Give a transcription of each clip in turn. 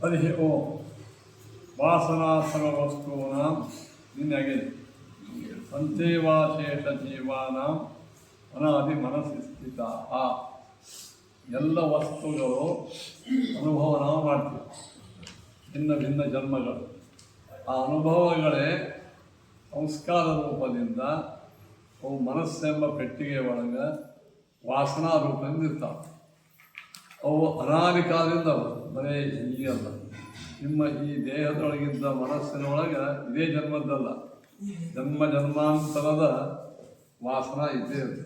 हरिः ओम् वासनासर्ववस्तूनां निन्यागे ಸಂತೇವಾಶೇಷಜೀವಾನಾಂ ಅನಾದಿ ಮನಸ್ಸಿ ಸ್ಥಿತಾಃ. ಎಲ್ಲ ವಸ್ತುಗಳು ಅನುಭವ ನಾವು ಮಾಡ್ತೀವಿ, ಭಿನ್ನ ಭಿನ್ನ ಜನ್ಮಗಳು. ಆ ಅನುಭವಗಳೇ ಸಂಸ್ಕಾರ ರೂಪದಿಂದ ಅವು ಮನಸ್ಸೆಂಬ ಪೆಟ್ಟಿಗೆ ಒಳಗೆ ವಾಸನಾ ರೂಪದಿಂದ ಇರ್ತಾವೆ. ಅವು ಅನಾದಿ ಕಾಲದಿಂದ ಬರೇ ಈಗಲ್ಲ, ನಿಮ್ಮ ಈ ದೇಹದೊಳಗಿದ್ದ ಮನಸ್ಸಿನೊಳಗೆ ಇದೇ ಜನ್ಮದ್ದಲ್ಲ, ಜನ್ಮ ಜನ್ಮಾಂತರದ ವಾಸನ ಇದ್ದೇ ಇರ್ತದೆ.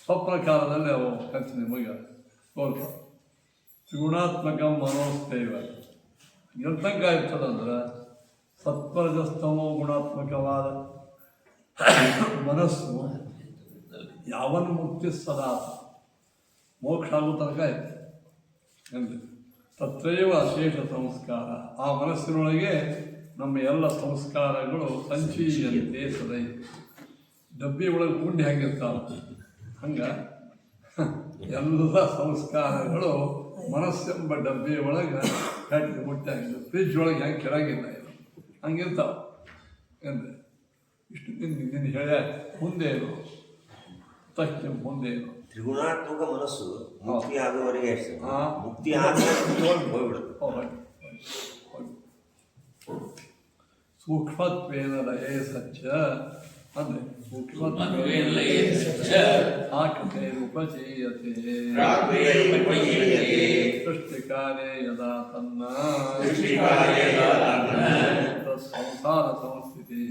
ಸ್ವಪ್ನ ಕಾಲದಲ್ಲಿ ಅವು ಕಚ್ಚಿ ನಿಮಗೆ ತೋರ್ತಾವೆ. ತ್ರಿಗುಣಾತ್ಮಕ ಮನೋಸ್ಥೈವ ಎಂತಂಕ ಇರ್ತದಂದ್ರೆ ಸತ್ವರಜಸ್ತಮೋ ಗುಣಾತ್ಮಕವಾದ ಮನಸ್ಸು ಯಾವನ್ ಮುಕ್ತಿ ಸದಾ ಮೋಕ್ಷ ಆಗೋ ತನಕ ಇತ್ತು ಎಂದು ತತ್ರೈವ ಅಶೇಷ ಸಂಸ್ಕಾರ. ಆ ಮನಸ್ಸಿನೊಳಗೆ ನಮ್ಮ ಎಲ್ಲ ಸಂಸ್ಕಾರಗಳು ಸಂಚೀಯಂತೆ ಸದೈ. ಡಬ್ಬಿ ಒಳಗೆ ಗುಂಡಿ ಹೆಂಗಿರ್ತಾವೆ ಹಂಗೆ ಎಲ್ಲ ಸಂಸ್ಕಾರಗಳು ಮನಸ್ಸೆಂಬ ಡಬ್ಬಿ ಒಳಗೆ ಕಟ್ಟಿ ಮುಟ್ಟಾಗಿದ್ದು ಫ್ರಿಜ್ ಒಳಗೆ ಹೆಂಗೆ ಕೆಳಗಿಲ್ಲ ಇದು ಹಂಗಿರ್ತಾವೆ ಎಂದು ಇಷ್ಟು ನಿನ್ನ ಹೇಳ ಮುಂದೆ ಏನು ತಕ್ಷಣ ಮುಂದೆ ಏನು ತ್ರಿಗುಣಾತ್ಮಕ ಮನಸ್ಸು ಮುಕ್ತಿ ಆಗುವವರೆಗೆ ಮುಕ್ತಿ ಹೋಗ್ಬಿಡುತ್ತೆ. ಸೂಕ್ಷ್ಮತ್ವೇನ ಲಯೇ ಸಚ್ಚ ಅಂದರೆ ಸೂಕ್ಷ್ಮತ್ವೇನ ಆಕತೆ ಉಪಚೀಯತೆ ಸೃಷ್ಟಿಕಾರೇ ಯದಾ ತನ್ನ ಸಂಸಾರ ಸಂಸ್ಥಿತಿ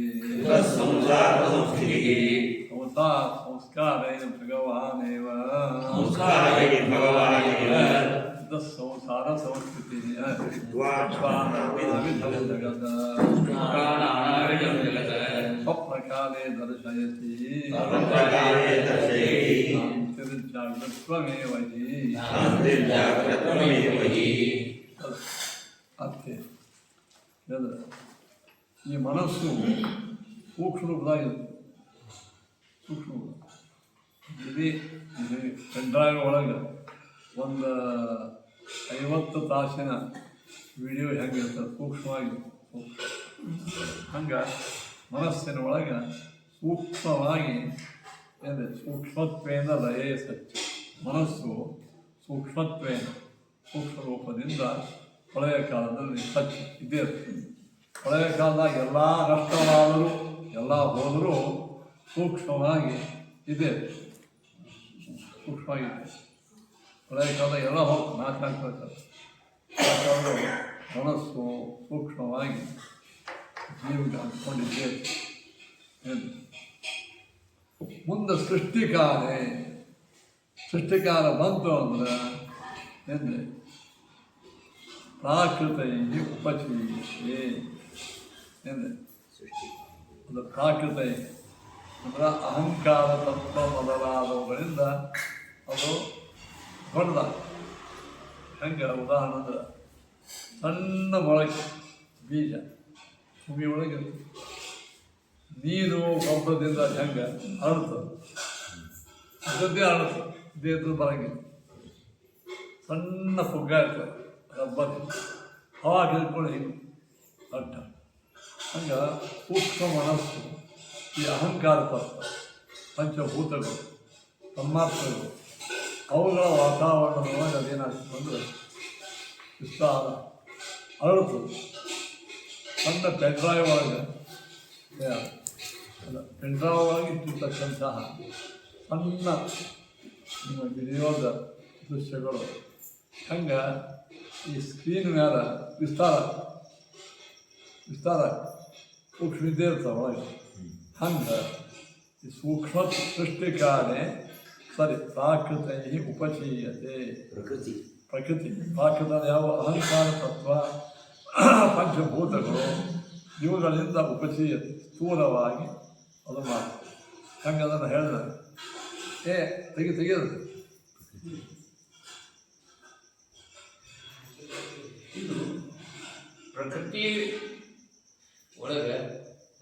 ಸಂಸ್ಕಾರೇಣ ಭಗವಾನೇವ ಸಂಸಾರ ಸಂಸ್ಕೃತಿ ಸ್ವಪ್ನಕಾಲೇ ದರ್ಶಯತಿ ಜಾಗೃತ್ವಮೇವ ಅರ್ಥೆ. ಈ ಮನಸ್ಸು ಸೂಕ್ಷ್ಮ ರೂಪದಾಗಿರುತ್ತೆ. ಸೂಕ್ಷ್ಮ ಇಡೀ ಪೆನ್ಡ್ರೈವ್ ಒಳಗೆ ಒಂದು 50 ತಾಸಿನ ವಿಡಿಯೋ ಹೆಂಗಿರ್ತದೆ ಸೂಕ್ಷ್ಮವಾಗಿ. ಹಂಗೆ ಮನಸ್ಸಿನ ಒಳಗೆ ಸೂಕ್ಷ್ಮವಾಗಿ ಏನಿದೆ ಸೂಕ್ಷ್ಮತ್ವೇನ ಲಯೇ ಸಚ್ಚ. ಮನಸ್ಸು ಸೂಕ್ಷ್ಮತ್ವೇನ ಸೂಕ್ಷ್ಮ ರೂಪದಿಂದ ಹಳೆಯ ಕಾಲದಲ್ಲಿ ಸಚ್ಚ ಇದೇ ಇರ್ತದೆ. ಹಳೆಯ ಕಾಲದಾಗ ಎಲ್ಲ ನಷ್ಟವಾದರೂ ಎಲ್ಲ ಹೋದರೂ ಸೂಕ್ಷ್ಮವಾಗಿ ಇದೆ, ಸೂಕ್ಷ್ಮವಾಗಿದೆ. ಹಳೆಯ ಕಾಲ ಎಲ್ಲ ಹೋಗಿ ನಾಶ ಆಗ್ತದೆ. ಮನಸ್ಸು ಸೂಕ್ಷ್ಮವಾಗಿ ಜೀವಿಗೆ ಅಂದ್ಕೊಂಡಿದ್ದೆ. ಮುಂದೆ ಸೃಷ್ಟಿಕಾರ ಬಂತು ಅಂದ್ರೆ ಎಂದೆ ಪ್ರಾಕೃತ ಉಪಚೀಯತೆ ಎಂದೆ. ಅದು ಪ್ರಾಕೃತ ಅಂದ್ರೆ ಅಹಂಕಾರ ತತ್ವ ಮೊದಲಾದವುಗಳಿಂದ ಅದು ದೊಡ್ಡದಾಗ. ಹೆಂಗೆ ಉದಾಹರಣೆ ಅಂದ್ರೆ ಸಣ್ಣ ಮೊಳಕೆ ಬೀಜ ಭೂಮಿ ಒಳಗೆ ನೀರು ಗೊಬ್ಬರದಿಂದ ಹೆಂಗೆ ಹರಡ್ತದೆ, ಅದರದ್ದೇ ಹರಡ್ತದೆ, ದೇಹದ ಬರಂಗಿಲ್ಲ. ಸಣ್ಣ ಪುಗ್ಗ ಇರ್ತದೆ ರಬ್ಬರ್, ಹವಾ ಹಿಡ್ಕೊಂಡು ಹಿಂಗೆ ಅಡ್ಡ. ಹಂಗೆ ಸೂಕ್ಷ್ಮ ಮನಸ್ಸು ಈ ಅಹಂಕಾರ ತತ್ವ ಪಂಚಭೂತಗಳು ತನ್ಮಾತ್ರಗಳು ಅವುಗಳ ವಾತಾವರಣದೊಳಗೆ ಅದೇನಾಗ್ತದೆ ಅಂದರೆ ವಿಸ್ತಾರ ಅರಳುತ್ತದೆ. ಸಣ್ಣ ಪೆನ್ಡ್ರೈವ್ ಒಳಗೆ ಪೆನ್ಡ್ರೈವ್ ಒಳಗೆ ಇಟ್ಟಿರ್ತಕ್ಕಂತಹ ಸಣ್ಣ ನಿಮ್ಮ ವಿಡಿಯೋದ ದೃಶ್ಯಗಳು ಹಂಗೆ ಈ ಸ್ಕ್ರೀನ್ ಮೇಲೆ ವಿಸ್ತಾರ ಸೂಕ್ಷ್ಮ ಇದ್ದೇ ಇರ್ತಾವೆ ಒಳಗೆ. ಹಂಗೆ ಈ ಸೂಕ್ಷ್ಮ ಸೃಷ್ಟಿಕಾರೇ ಸರಿ ಪ್ರಾಕೃತೈ ಉಪಚೀಯತೆ. ಪ್ರಕೃತಿ ಪ್ರಾಕೃತ ಯಾವ ಅಹಂಕಾರ ತತ್ವ ಪಂಚಭೂತಗಳು ಇವುಗಳಿಂದ ಉಪಚೀಯತೆ ಸ್ಥೂಲವಾಗಿ ಅದು ಮಾಡ್ತದೆ. ಹಂಗೆ ಅದನ್ನು ಹೇಳಿದ ತೆಗೆಯೋದು ಇದು ಪ್ರಕೃತಿ ಒಳಗೆ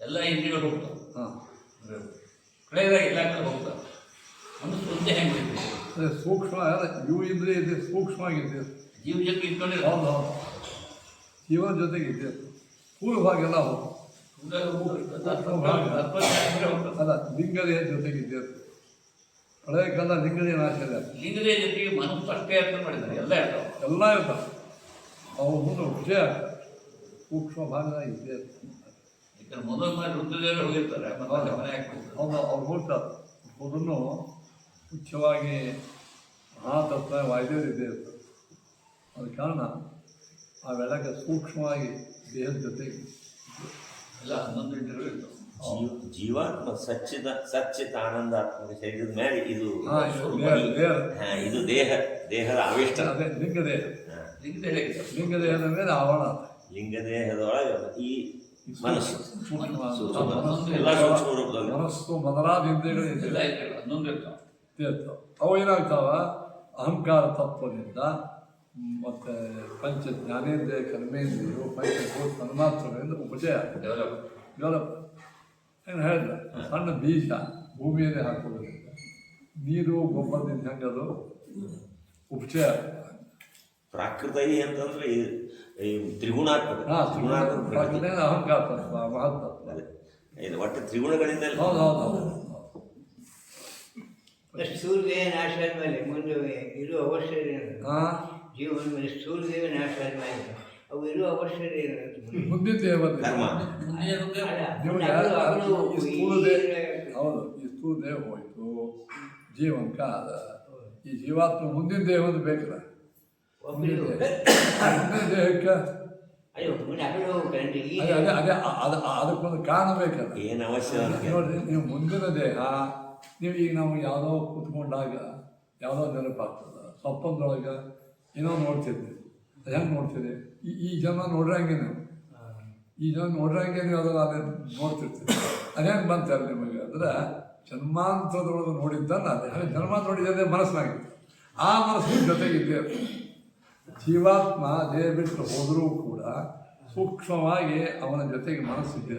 ಎಲ್ಲ ಇಂದ್ರಿಯಗಳು ಹೋಗ್ತಾವೆ. ಕಳೆದಾಗ ಎಲ್ಲ ಕಡೆ ಹೋಗ್ತಾವೆ. ಮನಸ್ಸು ಒಂದೇ ಹೆಂಗೆ ಸೂಕ್ಷ್ಮ ಇವು ಇಂದ್ರಿಯ ಇದೆ, ಸೂಕ್ಷ್ಮವಾಗಿದೆ. ಜೀವ ಜೊತೆ ಇಟ್ಕೊಂಡಿಲ್ಲ. ಹೌದು ಹೌದು, ಜೀವನ ಜೊತೆಗೆ ಇದೆ. ಪೂರ್ವಭಾಗೆಲ್ಲ ಹೌದು. ಅಲ್ಲ, ಲಿಂಗದೇಹ ಜೊತೆಗಿದ್ದೆ. ಹಳೆಯ ಕಾಲ ಲಿಂಗದೇಹ ನಾಶ ಇದೆ. ಲಿಂಗದೇಹ ಜೊತೆಗೆ ಮನಸ್ಸು ಅಷ್ಟೇ ಅರ್ಥ ಮಾಡಿದ್ದಾರೆ. ಎಲ್ಲ ಇರ್ತಾವೆ, ಎಲ್ಲ ಇರ್ತಾವೆ. ಅವು ಮುಂದೆ ವಿಷಯ ಸೂಕ್ಷ್ಮ ಭಾಗ ಇದ್ದೇ ಇರ್ತದೆ. ಯಾಕಂದ್ರೆ ಮೊದಲ ಮಾಡಿ ವೃದ್ಧದೇವರು ಹೋಗಿರ್ತಾರೆ, ಮತ್ತೆ ಮನೆ ಹಾಕ್ಬಿಡ್ತಾರೆ. ಹೌದು, ಅವ್ರು ಹೋಗ್ತಾರೆ. ಅದನ್ನು ಮುಖ್ಯವಾಗಿ ಮಹಾತತ್ವ ವಾಯುದೇವರು ಇದ್ದೇ ಇರ್ತದೆ. ಅದ ಕಾರಣ ಅವೆಲ್ಲಕ್ಕೆ ಸೂಕ್ಷ್ಮವಾಗಿ ದೇಹದ ಜೊತೆಗೆ ಎಲ್ಲ 11 ಇಂದ್ರಿಯಗಳು ಇರ್ತವೆ. ಜೀವಾತ್ಮ ಸಚ್ಚಿತ ಆನಂದಾತ್ಮಕ ಶರೀರದ ಮೇಲೆ ಇದು ಇದು ದೇಹದ ಆವಿಷ್ಟ. ಅದೇ ಲಿಂಗದೇಹ. ಲಿಂಗದೇಹದ ಮೇಲೆ ಆವರಣ. ಲಿಂಗದೇಹದೊಳಗೆ ಈ ಮನಸ್ಸು ಎಲ್ಲ ಮನಸ್ಸು ಮೊದಲಾದ ಇಂದ್ರಿಯಗಳು ಇರ್ತಾವೆ. ಅವು ಏನಾಗ್ತಾವ? ಅಹಂಕಾರ ತತ್ವದಿಂದ ಮತ್ತು ಪಂಚ ಜ್ಞಾನೇಂದ್ರಿಯ ಕರ್ಮೇಂದ್ರಿಯರು ಪಂಚಭೂತ ತನ್ಮಾತ್ರಗಳಿಂದ ಉಪಚಯ ಡೆವಲಪ್. ಏನು ಹೇಳಿದ, ಸಣ್ಣ ಬೀಜ ಭೂಮಿಯಲ್ಲೇ ಹಾಕೋದ್ರಿಂದ ನೀರು ಗೊಬ್ಬರದಿಂದ ಹೆಂಗದು ಉಪಚಯ. ಪ್ರಾಕೃತ ಅಂತಂದ್ರೆ ತ್ರಿಗುಣಾತ್ಮಕ. ಅಹಂಕಾರ ತತ್ವ, ಮಹತ್ತತ್ವ, ಒಟ್ಟು ತ್ರಿಗುಣಗಳಿಂದ. ಹೌದು ಹೌದು ಹೌದು. ಸೂರ್ಯದೇಹ ನಾಶ ಆದ್ಮೇಲೆ ಮುಂದೆ ಇರುವ ಅವಶ್ಯಕತೆ ಜೀವನ ಮೇಲೆ ಸೂರ್ಯದೇವ ನಾಶ ಆದ್ಮೇಲೆ ಅವು ಇರುವ ಅವಶ್ಯಕತೆ ಮುಂದಿನ ದೇಹ ಹೌದು. ಈ ಸ್ಥೂಲ ದೇಹ ಹೋಯ್ತು, ಜೀವಂಕ ಅದ. ಈ ಜೀವಾತ್ಮ ಮುಂದಿನ ದೇಹವನ್ನು ಬೇಕಲ್ಲ. ಮುಂದಿನ ದೇಹಕ್ಕೆ ಅದಕ್ಕೊಂದು ಕಾರಣ ಬೇಕಲ್ಲ. ಏನು ಅವಶ್ಯ ನೋಡ್ರಿ, ನೀವು ಮುಂದಿನ ದೇಹ, ನೀವು ಈಗ ನಾವು ಯಾವುದೋ ಕೂತ್ಕೊಂಡಾಗ ಯಾವುದೋ ನೆನಪಾಗ್ತದೆ. ಸ್ವಪ್ನದೊಳಗೆ ಏನೋ ನೋಡ್ತಿದ್ವಿ. ಅದು ಹೆಂಗೆ ನೋಡ್ತೀರಿ? ಈ ಜನ ನೋಡ್ರಂಗೆ ನೀವು ಈ ಜನ ನೋಡ್ರಂಗೆ ನೀವು ಅದನ್ನು ಅದೇ ನೋಡ್ತಿರ್ತೀವಿ. ಅದು ಹೆಂಗೆ ಬಂತಾರೆ ನಿಮಗೆ ಅಂದ್ರೆ ಜನ್ಮಾಂತರದೊಳಗೆ ನೋಡಿದ್ದಲ್ಲ. ಅದೇ ಹಾಗೆ ಜನ್ಮಾಂತರ ನೋಡಿದ್ದೆ ಮನಸ್ಸಿನಾಗಿತ್ತು. ಆ ಮನಸ್ಸಿನ ಜೊತೆಗಿದ್ದೇ ಜೀವಾತ್ಮ ದೇಹ ಬಿಟ್ಟು ಹೋದರೂ ಕೂಡ ಸೂಕ್ಷ್ಮವಾಗಿ ಅವನ ಜೊತೆಗೆ ಮನಸ್ಸಿದ್ದೇ.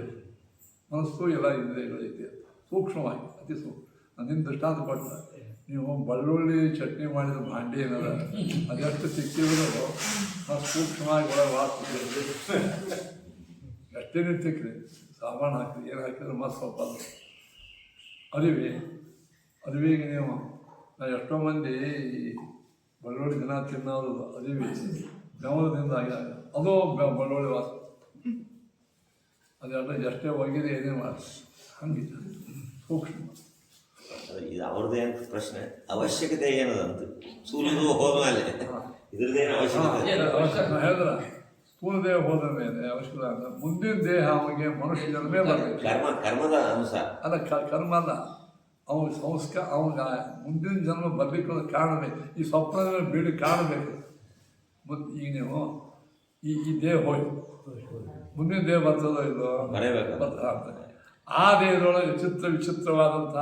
ಮನಸ್ಸು ಎಲ್ಲ ಇಂದ್ರಿಯಗಳು ಇದ್ದೇ ಸೂಕ್ಷ್ಮವಾಗಿ, ಅತಿ ಸೂಕ್ಷ್ಮ. ನನ್ನ ದೃಷ್ಟಾಂತ ಕೊಟ್ಟ, ನೀವು ಬೆಳ್ಳುಳ್ಳಿ ಚಟ್ನಿ ಮಾಡಿದ ಭಾಂಡಿ ಏನದ ಅದೆಷ್ಟು ಸಿಕ್ಕಿದ್ರು ಸೂಕ್ಷ್ಮವಾಗಿ ಒಳಗೆ ವಾಸ್ತಿದೆ. ಎಷ್ಟೇ ನೀವು ತಿಕ್ಕ್ರಿ, ಸಾಮಾನು ಹಾಕಿರಿ, ಏನು ಹಾಕಿದ್ರೆ ಮಸ್ತ್ ಸ್ವಲ್ಪ ಅರಿವಿಗೆ ನೀವು ಎಷ್ಟೋ ಮಂದಿ ಬೆಳ್ಳುಳ್ಳಿ ದಿನ ತಿನ್ನೋದು ಅರಿವಿ ಬೆವರದಿಂದ ಆಗಿ ಅದು ಬೆಳ್ಳುಳ್ಳಿ ವಾಸ. ಅದೆಲ್ಲ ಎಷ್ಟೇ ಒಗಿದೆ ಏನೇ ಮಾಡಿ ಹಂಗಿದೆ ಸೂಕ್ಷ್ಮ. ಇದು ಅವ್ರದ್ದೇ ಅಂತ ಪ್ರಶ್ನೆ. ಅವಶ್ಯಕತೆ ಏನದಂತ ಸೂರ್ಯದು ಹೋದ್ಮೇಲೆ ಇದ್ರದ್ದೇನು ಅವಶ್ಯಕತೆ? ಹೇಳಿದ್ರ ಸ್ಥೂಲ ದೇಹ ಹೋದ ಮೇಲೆ ಅವಶ್ಯಕತೆ ಅಂದ್ರೆ ಮುಂದಿನ ದೇಹ ಅವನಿಗೆ ಮನುಷ್ಯ ಜನ್ಮೇ ಬರಬೇಕು. ಕರ್ಮದ ಅನುಸಾರ ಅಲ್ಲ, ಕರ್ಮ ಅಲ್ಲ. ಅವನ ಸಂಸ್ಕಾರ, ಅವನ ಮುಂದಿನ ಜನ್ಮ ಬರ್ಲಿಕ್ಕೆ ಕಾರಣ ಬೇಕು. ಈ ಸ್ವಪ್ನ ಬೀಳಿ ಕಾರಣ ಬೇಕು. ಈಗ ನೀವು ಈ ದೇಹ ಹೋಯ್ತು, ಮುಂದಿನ ದೇಹ ಬರ್ತದೋ ಇಲ್ಲೋ ಬರ್ತದೆ. ಆ ದೇಹದೊಳಗೆ ವಿಚಿತ್ರವಾದಂಥ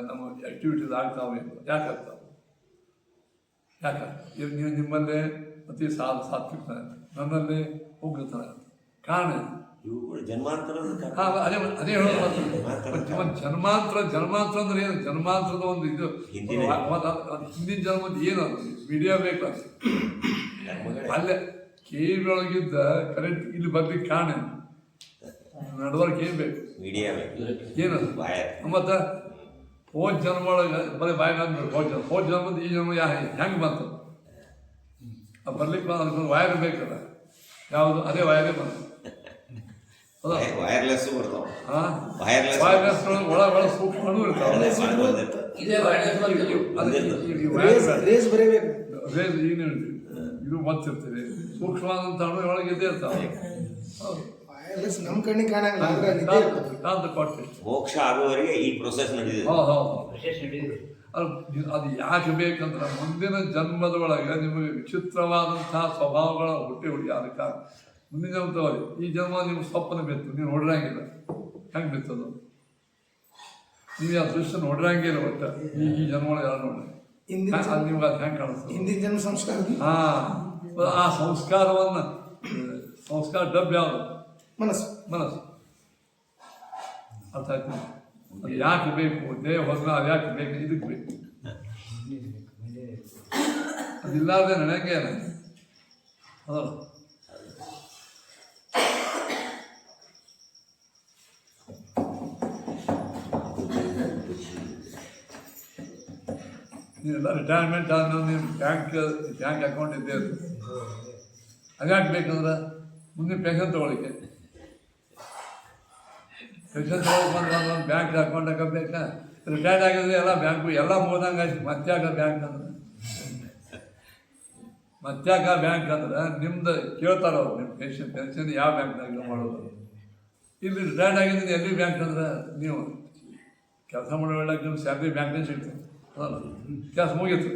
ನಮ್ಮ ಆ್ಯಕ್ಟಿವಿಟೀಸ್ ಆಗ್ತಾವೆ. ಯಾಕಾಗ್ತಾವೆ? ನೀವು ನಿಮ್ಮಲ್ಲೇ ಅತಿ ಸಾತ್ವಿಕ, ನನ್ನಲ್ಲಿ ಉಗ್ರತನ. ಕಾರಣ ಜನ್ಮಾಂತರದ. ಅದೇ ಹೇಳೋದು. ಜನ್ಮಾಂತರ ಅಂದ್ರೆ ಏನು? ಜನ್ಮಾಂತರದ ಒಂದು ಇದು ಹಿಂದಿನ ಜನ್ಮದ ಏನು ಮೀಡಿಯಾ ಬೇಕು. ಅಲ್ಲೇ ಕೇಳೊಳಗಿದ್ದ ಕರೆಂಟ್ ಇಲ್ಲಿ ಬರ್ಲಿಕ್ಕೆ ಕಾರಣ ನಡವಳಿಕೆ ಏನು ಬೇಕು? ಮೀಡಿಯಾ ಬೇಕು. ಏನದು? ಮತ್ತು ಹೋದ ಜನ್ಮ ಒಳಗೆ ಬರೀ ಬಾಯಿಗೆ ಅಂದ್ಬೇಕು. ಹೋದ ಜನ್ಮದ ಈ ಜನ್ಮ ಹೆಂಗೆ ಬಂತು? ಅದು ಬರ್ಲಿಕ್ಕೆ ಅದಕ್ಕೊಂದು ವೈರ್ ಬೇಕಲ್ಲ. ಯಾವುದು? ಅದೇ ವೈರೇ ಬಂತು. ವೈರ್ಲೆಸ್ ಒಳ ಸೂಕ್ಷ್ಮನೂ ಇರ್ತಾವೆ. ಇದು ಮತ್ತಿರ್ತೀರಿ ಸೂಕ್ಷ್ಮವಾದಂಥ ಅಣು ಒಳಗೆ ಇದ್ದೇ ಇರ್ತಾವೆ. ನಮ್ಮ ಕಣ್ಣಿಗೆ ಕಾಣಂಗಿಲ್ಲ. ಮೋಕ್ಷ ಆಗುವವರೆಗೆ ಈ ಪ್ರೊಸೆಸ್ ನಡೆದಿದೆ. ಅದು ಯಾಕೆ ಬೇಕಂದ್ರೆ ಮುಂದಿನ ಜನ್ಮದೊಳಗೆ ನಿಮಗೆ ವಿಚಿತ್ರವಾದಂತಹ ಸ್ವಭಾವಗಳ ಹುಟ್ಟಿ ಅದಕ್ಕೆ ಮುಂದಿನ ಜನ್ಮ ತಗೋರಿ. ಈ ಜನ್ಮ ನಿಮ್ಮ ಸ್ವಪ್ನ ಬಿತ್ತು, ನೀವು ನೋಡ್ರಂಗಿಲ್ಲ. ಹೆಂಗೆ ಬಿತ್ತದು? ನೀವು ಆ ದೃಶ್ಯ ನೋಡ್ರಂಗಿಲ್ಲ. ಒಟ್ಟು ಈ ಜನ್ಮ ಒಳಗೆ ಯಾರು ನೋಡ್ರಿ ನಿಮ್ಗೆ ಅದು ಹೆಂಗೆ ಕಾಣಿಸ್ತದೆ? ಹಿಂದಿನ ಜನ್ಮ ಸಂಸ್ಕಾರ. ಆ ಸಂಸ್ಕಾರವನ್ನು ಸಂಸ್ಕಾರ ಡಬ್ಬ ಯಾವುದು? ಮನಸ್ಸು. ಅರ್ಥ ಆಯ್ತು? ಅದು ಯಾಕೆ ಬೇಕು? ದೇಹ ಹೋದ್ಮೇಲೆ ಅದು ಯಾಕೆ ಬೇಕು? ಇದಕ್ಕೆ ಬೇಕು. ಇದಿಲ್ಲಾರ್ದೆ ನಡೆಯಂಗೆ ಹೌದಲ್ಲ. ನೀವೆಲ್ಲ ರಿಟೈರ್ಮೆಂಟ್ ಆದ್ಮೇಲೆ ನೀವು ಬ್ಯಾಂಕ್ ಅಕೌಂಟ್ ಇದ್ದೇ ಇರ್ತದೆ. ಅದ್ಯಾಕೆ ಬೇಕಂದ್ರೆ ಮುಂದೆ ಪೆನ್ಷನ್ ತೊಗೊಳಿಕ್ಕೆ. ಪೆನ್ಷನ್ ತೊಗೊಳಕ್ಕೆ ಬಂದ್ರೆ ಒಂದು ಬ್ಯಾಂಕ್ ಅಕೌಂಟ್ ಹಾಕಬೇಕಾ? ರಿಟೈರ್ಡ್ ಆಗಿದ್ರೆ ಎಲ್ಲ ಬ್ಯಾಂಕು ಎಲ್ಲ ಮುಗ್ದಂಗೆ ಆಯ್ತು. ಮತ್ತ್ಯಾಕ ಬ್ಯಾಂಕ್ ಅಂದ್ರೆ ನಿಮ್ದು ಕೇಳ್ತಾರ ಅವ್ರು, ನಿಮ್ಮ ಪೆನ್ಷನ್ ಯಾವ ಬ್ಯಾಂಕ್ನಾಗ ಮಾಡೋದು. ಇಲ್ಲಿ ರಿಟೈರ್ಡ್ ಆಗಿದ್ರೆ ಎಲ್ಲಿ ಬ್ಯಾಂಕ್ ಅಂದ್ರೆ ನೀವು ಕೆಲಸ ಮಾಡೋ ಹೇಳಕ್ಕೆ ನಿಮ್ಮ ಸ್ಯಾಲ್ರಿ ಬ್ಯಾಂಕ್ನೇ ಸಿಗ್ತದೆ. ಅದಲ್ಲ, ಕೆಲಸ ಮುಗೀತು,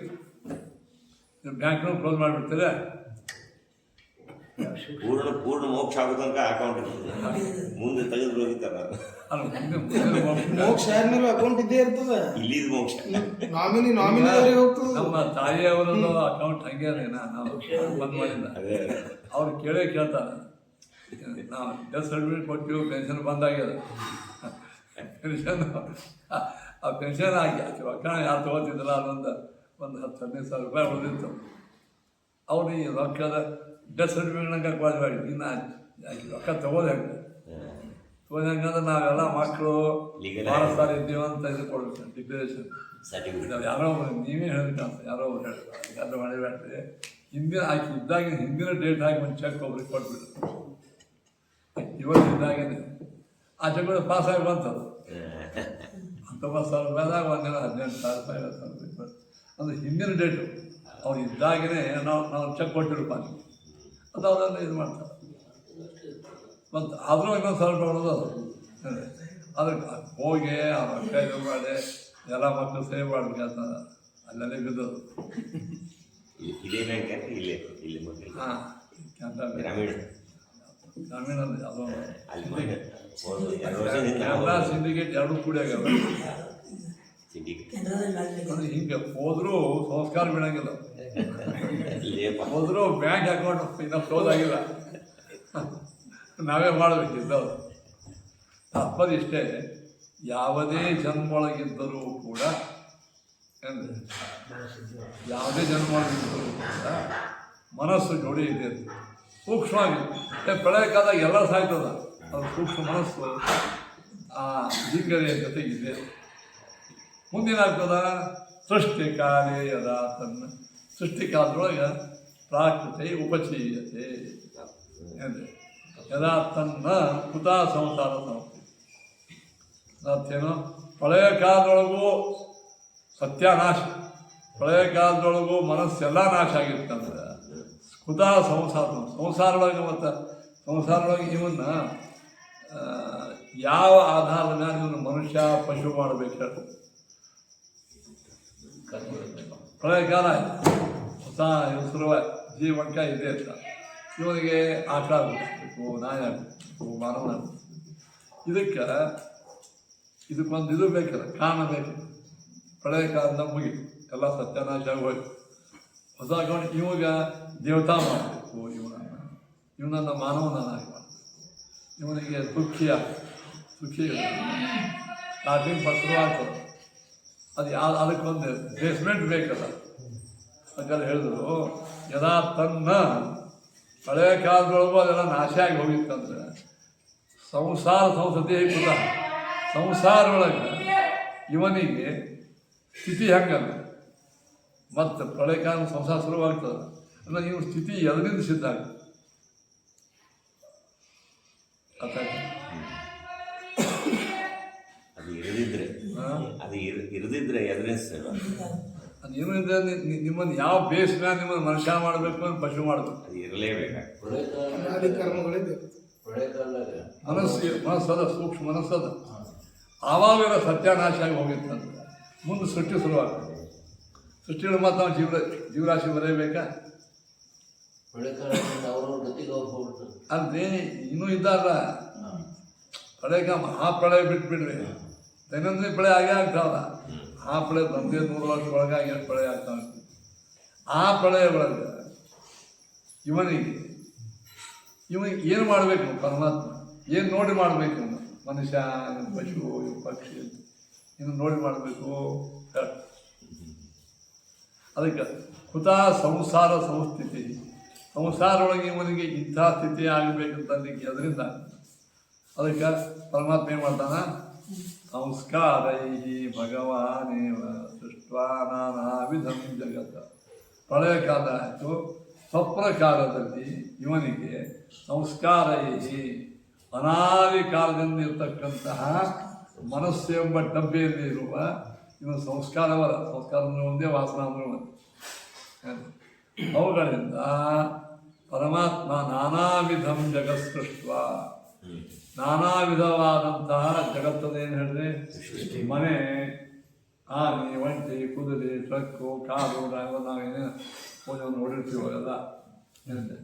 ನೀವು ಬ್ಯಾಂಕ್ನೂ ಕ್ಲೋಸ್ ಮಾಡಿಬಿಡ್ತೀರ. ಪೂರ್ಣ ಮೋಕ್ಷ ಆಗೋ ತನಕ ಅಕೌಂಟ್ ಇರ್ತದೆ, ಮುಂದೆ ತೆಗೆದು ಹೋಗಿತ್ತಾರ. ಅಲ್ಲ, ಮುಂದೆ ಮೋಕ್ಷ ಆದ್ಮೇಲೆ ಅಕೌಂಟ್ ಇದ್ದೇ ಇರ್ತದ. ಇಲ್ಲಿದ್ ಮೋಕ್ಷ ನಾಮಿನಿ ಹೋಗ್ತದೆ. ನಮ್ಮ ತಾಯಿಯವರದ್ದು ಅಕೌಂಟ್ ಹಂಗೆ ನಾವು ಬಂದ್ ಮಾಡಿಲ್ಲ. ಅವ್ರು ಕೇಳ್ತಾರೆ, ನಾವು ಡೆತ್ ಸರ್ಟಿಫಿಕೇಟ್ ಕೊಟ್ಟಿವಿ, ಪೆನ್ಷನ್ ಬಂದಾಗ್ಯದ. ಪೆನ್ಷನ್ ಆ ಪೆನ್ಷನ್ ಆಗಿ ರೊಕ್ಕ ಯಾರು ತೊಗೋತಿದ್ರಲ್ಲ ಅದೊಂದು 10-15 ಸಾವಿರ ರೂಪಾಯಿ ಉಳಿದಿತ್ತು. ಅವ್ರು ಈ ರೊಕ್ಕದ ಡೆತ್ ಸರ್ಟಿಫಿಕೇಟ್ನಾಗ ಮಾಡಿ ಇನ್ನು ರೊಕ್ಕ ತೊಗೋದು ಹೆಂಗೆ ತೊಗೊಂಡ್ರೆ ನಾವೆಲ್ಲ ಮಕ್ಕಳು ಭಾಳ ಸಾರಿ ಇದ್ದೀವಿ ಅಂತ ಇದು ಕೊಡ್ಬೇಕು ಡಿಕ್ಲರೇಷನ್ ಸರ್ಟಿಫಿಕೇಟ್. ಯಾರೋ ನೀವೇ ಹೇಳ್ಬೇಕಂತ ಯಾರೋ ಯಾರು ಮಾಡಿಬೇಡ್ರಿ. ಹಿಂದಿನ ಡೇಟ್ ಹಾಕಿ ಒಂದು ಚೆಕ್ ಒಬ್ರಿಗೆ ಕೊಟ್ಬಿಟ್ಟು ಇವತ್ತು ಇದ್ದಾಗೇನೆ ಆ ಚೆಕ್ ಪಾಸಾಗಿ ಬಂತದು. 19,000 ರೂಪಾಯಿದಾಗ ಒಂದಿನ 18,000 ರೂಪಾಯಿ 20,000 ರೂಪಾಯಿ ಅಂದರೆ ಹಿಂದಿನ ಡೇಟು ಅವ್ರು ಇದ್ದಾಗೇ ನಾವು ಚೆಕ್ ಕೊಟ್ಟಿರಪ್ಪ ಅದು ಅವರೆಲ್ಲ ಇದು ಮಾಡ್ತಾರೆ. ಮತ್ತು ಆದರೂ ಇನ್ನೊಂದು 1,000 ರೂಪಾಯಿ ಮಾಡೋದು ಅದಕ್ಕೆ ಹೋಗಿ ಆ ರೊಕ್ಕ ಇದು ಮಾಡಿ ಎಲ್ಲ ಮಕ್ಕಳು ಸೇವ್ ಮಾಡ್ಬೇಕಂತ ಅಲ್ಲಲ್ಲೇ ಬಿದ್ದದು. ಇದೇ ಬ್ಯಾಂಕ್ ಇಲ್ಲೇ ಇಲ್ಲಿ ಹಾಂ, ಗ್ರಾಮೀಣಲ್ಲಿ ಯಾವುದೋ ಕ್ಯಾಮ್ರಾ ಸಿಂಡಿಕೇಟ್ ಎರಡೂ ಕೂಡ ಆಗ್ಯಾವ. ಅಂದ್ರೆ ಹಿಂಗೆ ಹೋದ್ರೂ ಸಂಸ್ಕಾರ ಬೀಳಂಗಿಲ್ಲ, ಹೋದ್ರೂ ಬ್ಯಾಂಕ್ ಅಕೌಂಟ್ ಇನ್ನೂ ಕ್ಲೋಸ್ ಆಗಿಲ್ಲ, ನಾವೇ ಮಾಡಬೇಕಿದ್ದವು. ತಪ್ಪದಿಷ್ಟೇ, ಯಾವುದೇ ಜನ್ಮೊಳಗಿದ್ದರೂ ಕೂಡ ಯಾವುದೇ ಜನ್ಮೊಳಗಿದ್ದರೂ ಕೂಡ ಮನಸ್ಸು ಜೋಡಿ ಇದೆ, ಸೂಕ್ಷ್ಮವಾಗಿ. ಪ್ರಳಯ ಕಾಲದಾಗ ಎಲ್ಲ ಸಾಯ್ತದ, ಅದು ಸೂಕ್ಷ್ಮ ಮನಸ್ಸು ಆ ಜಿಂಗರಿಯ ಜೊತೆಗಿದೆ. ಮುಂದೇನಾಗ್ತದ, ಸೃಷ್ಟಿ ಕಾಲೇ ಯದಾ ತನ್ನ ಸೃಷ್ಟಿ ಕಾಲದೊಳಗೆ ಪ್ರಾಕೃತೆ ಉಪಚೀಯತೆ ಯದಾ ತನ್ನ ಕುತಾ ಸಂಸಾರ ಸಂಸ್ಥೆ. ಅರ್ಥೇನು, ಪ್ರಳಯ ಕಾಲದೊಳಗೂ ಸತ್ಯಾನಾಶ, ಪ್ರಳಯ ಕಾಲದೊಳಗೂ ಮನಸ್ಸೆಲ್ಲ ನಾಶ ಆಗಿರ್ತಂದ್ರೆ ಕುತಾ ಸಂಸಾರೊಳಗೆ ಮತ್ತು ಸಂಸಾರೊಳಗೆ ಇವನ್ನ ಯಾವ ಆಧಾರದ ಮೇಲೆ ಇವನು ಮನುಷ್ಯ ಪಶು ಮಾಡಬೇಕು ಹೇಳಿ. ಪ್ರಳಯ ಕಾಲ ಹೊಸ ಹೆಸರುವ ಜೀವಂಕ ಇದೆ ಅಂತ ಇವನಿಗೆ ಆಟ ಆಗಬೇಕು, ನಾಯ ಆಗಬೇಕು, ಮಾನವ ಆಗಬೇಕು. ಇದಕ್ಕೊಂದು ಇದು ಬೇಕಲ್ಲ, ಕಾರಣ ಬೇಕು. ಪ್ರಳಯ ಕಾಲದಿಂದ ಮುಗಿತು, ಎಲ್ಲ ಸತ್ಯನಾಶ ಆಗಿ ಹೋಯ್ತು. ಹೊಸ ಕಾರಣ ಇವಾಗ ದೇವತಾ ಮಾಡಬೇಕು, ಇವನನ್ನ ಮಾನವನಾಗಿ ಮಾಡಬೇಕು. ಇವನಿಗೆ ಸುಖಿ ಸ್ಟಾರ್ಟಿಂಗ್ ಫಸ್ಟ್ ಆಗ್ತದೆ. ಅದು ಅದಕ್ಕೊಂದು ಬೇಸ್ಮೆಂಟ್ ಬೇಕಲ್ಲ. ಅದಕ್ಕೆಲ್ಲ ಹೇಳಿದ್ರು, ಯದಾ ತನ್ನ ಹಳೆಯ ಕಾಲದೊಳಗೂ ಅದೆಲ್ಲ ನಾಶ ಆಗಿ ಹೋಗಿತ್ತಂದ್ರೆ ಸಂಸಾರ ಸಂಸತಿ ಕೃತ, ಸಂಸಾರ ಒಳಗೆ ಇವನಿಗೆ ಸ್ಥಿತಿ ಹೆಂಗಲ್ಲ. ಮತ್ತು ಪ್ರಳಯ ಕಾಲ ಸಂಸಾರ ಶುರುವಾಗ್ತದೆ ಅಂದರೆ ಇವ್ನ ಸ್ಥಿತಿ ಎದರಿಂದ ಸಿದ್ಧ ಆಗ್ತದೆ. ಇರದಿದ್ರೆ ಅದು ಏನು ಇದ್ರೆ ನಿಮ್ಮನ್ನು ಯಾವ ಬೇಸ್ ಮ್ಯಾಗ ನಿಮ್ಮನ್ನು ಮನುಷ್ಯ ಮಾಡಬೇಕು ಅಂತ ಪಶು ಮಾಡಬೇಕು. ಅದು ಇರಲೇಬೇಕು. ಮನಸ್ಸದ ಸೂಕ್ಷ್ಮ ಮನಸ್ಸದ ಆವಾಗೆಲ್ಲ ಸತ್ಯಾನಾಶ ಆಗಿ ಹೋಗಿತ್ತಂದ್ರೆ ಮುಂದೆ ಸೃಷ್ಟಿ ಶುರುವಾಗ್ತದೆ. ಸೃಷ್ಟಿಗಳು ಮತ್ತು ನಾವು ಜೀವರಾಶಿ ಬರೆಯಬೇಕಾ? ಅಲ್ರಿ, ಇನ್ನೂ ಇದ್ದಾರ ಪ್ರಳಯ ಮಹಾಪ್ರಳಯ ಬಿಟ್ಬಿಡ್ರಿ, ದೈನಂದಿನ ಪ್ರಳಯ ಆಗೇ ಆಗ್ತಾವಲ್ಲ. ಆ ಪ್ರಳಯ ಬಂದೇ 100 ವರ್ಷ ಒಳಗಾಗಿ ಎಷ್ಟು ಪ್ರಳಯ ಆಗ್ತಾವ. ಆ ಪ್ರಳಯ ಒಳಗೆ ಇವನಿಗೆ ಏನು ಮಾಡಬೇಕು ಪರಮಾತ್ಮ, ಏನು ನೋಡಿ ಮಾಡಬೇಕು ಇವನು, ಮನುಷ್ಯ, ಪಶು, ಪಕ್ಷಿ, ಇನ್ನು ನೋಡಿ ಮಾಡಬೇಕು. ಅದಕ್ಕೆ ಕುತ ಸಂಸಾರ ಸಂಸ್ಥಿತಿ, ಸಂಸಾರದೊಳಗೆ ಇವನಿಗೆ ಇಂಥ ಸ್ಥಿತಿ ಆಗಬೇಕಂತಂದಿಕ್ಕೆ ಅದರಿಂದ ಅದಕ್ಕೆ ಪರಮಾತ್ಮ ಏನು ಮಾಡ್ತಾನ, ಸಂಸ್ಕಾರೈ ಭಗವಾನೇವ ಸೃಷ್ಟ್ವಾ ನಾನಾ ವಿಧಂ ಜಗತ್ತ. ಪ್ರಳಯ ಕಾಲ ಆಯಿತು, ಸ್ವಪ್ನ ಕಾಲದಲ್ಲಿ ಇವನಿಗೆ ಸಂಸ್ಕಾರೈ ಅನಾದಿ ಕಾಲದಿಂದ ಇರತಕ್ಕಂತಹ ಮನಸ್ಸು ಎಂಬ ಡಬ್ಬೆಯಲ್ಲಿ ಇರುವ ಇನ್ನು ಸಂಸ್ಕಾರವಲ್ಲ, ಸಂಸ್ಕಾರ ಅಂದ್ರೆ ಒಂದೇ, ವಾಸನ ಅಂದ್ರೆ ಒಂದೇ. ಅವುಗಳಿಂದ ಪರಮಾತ್ಮ ನಾನಾ ವಿಧಂ ಜಗತ್ ಸೃಷ್ಟ, ನಾನಾ ವಿಧವಾದಂತಹ ಜಗತ್ತದೇನು ಹೇಳಿದ್ರೆ ಮನೆ, ಆನೆ, ಒಂಟೆ, ಕುದುರೆ, ಟ್ರಕ್ಕು, ಕಾರು, ನಾವೇನೇನು ಪೂಜೆಯನ್ನು ನೋಡಿರ್ತೀವೋ ಎಲ್ಲ ಏನಿದೆ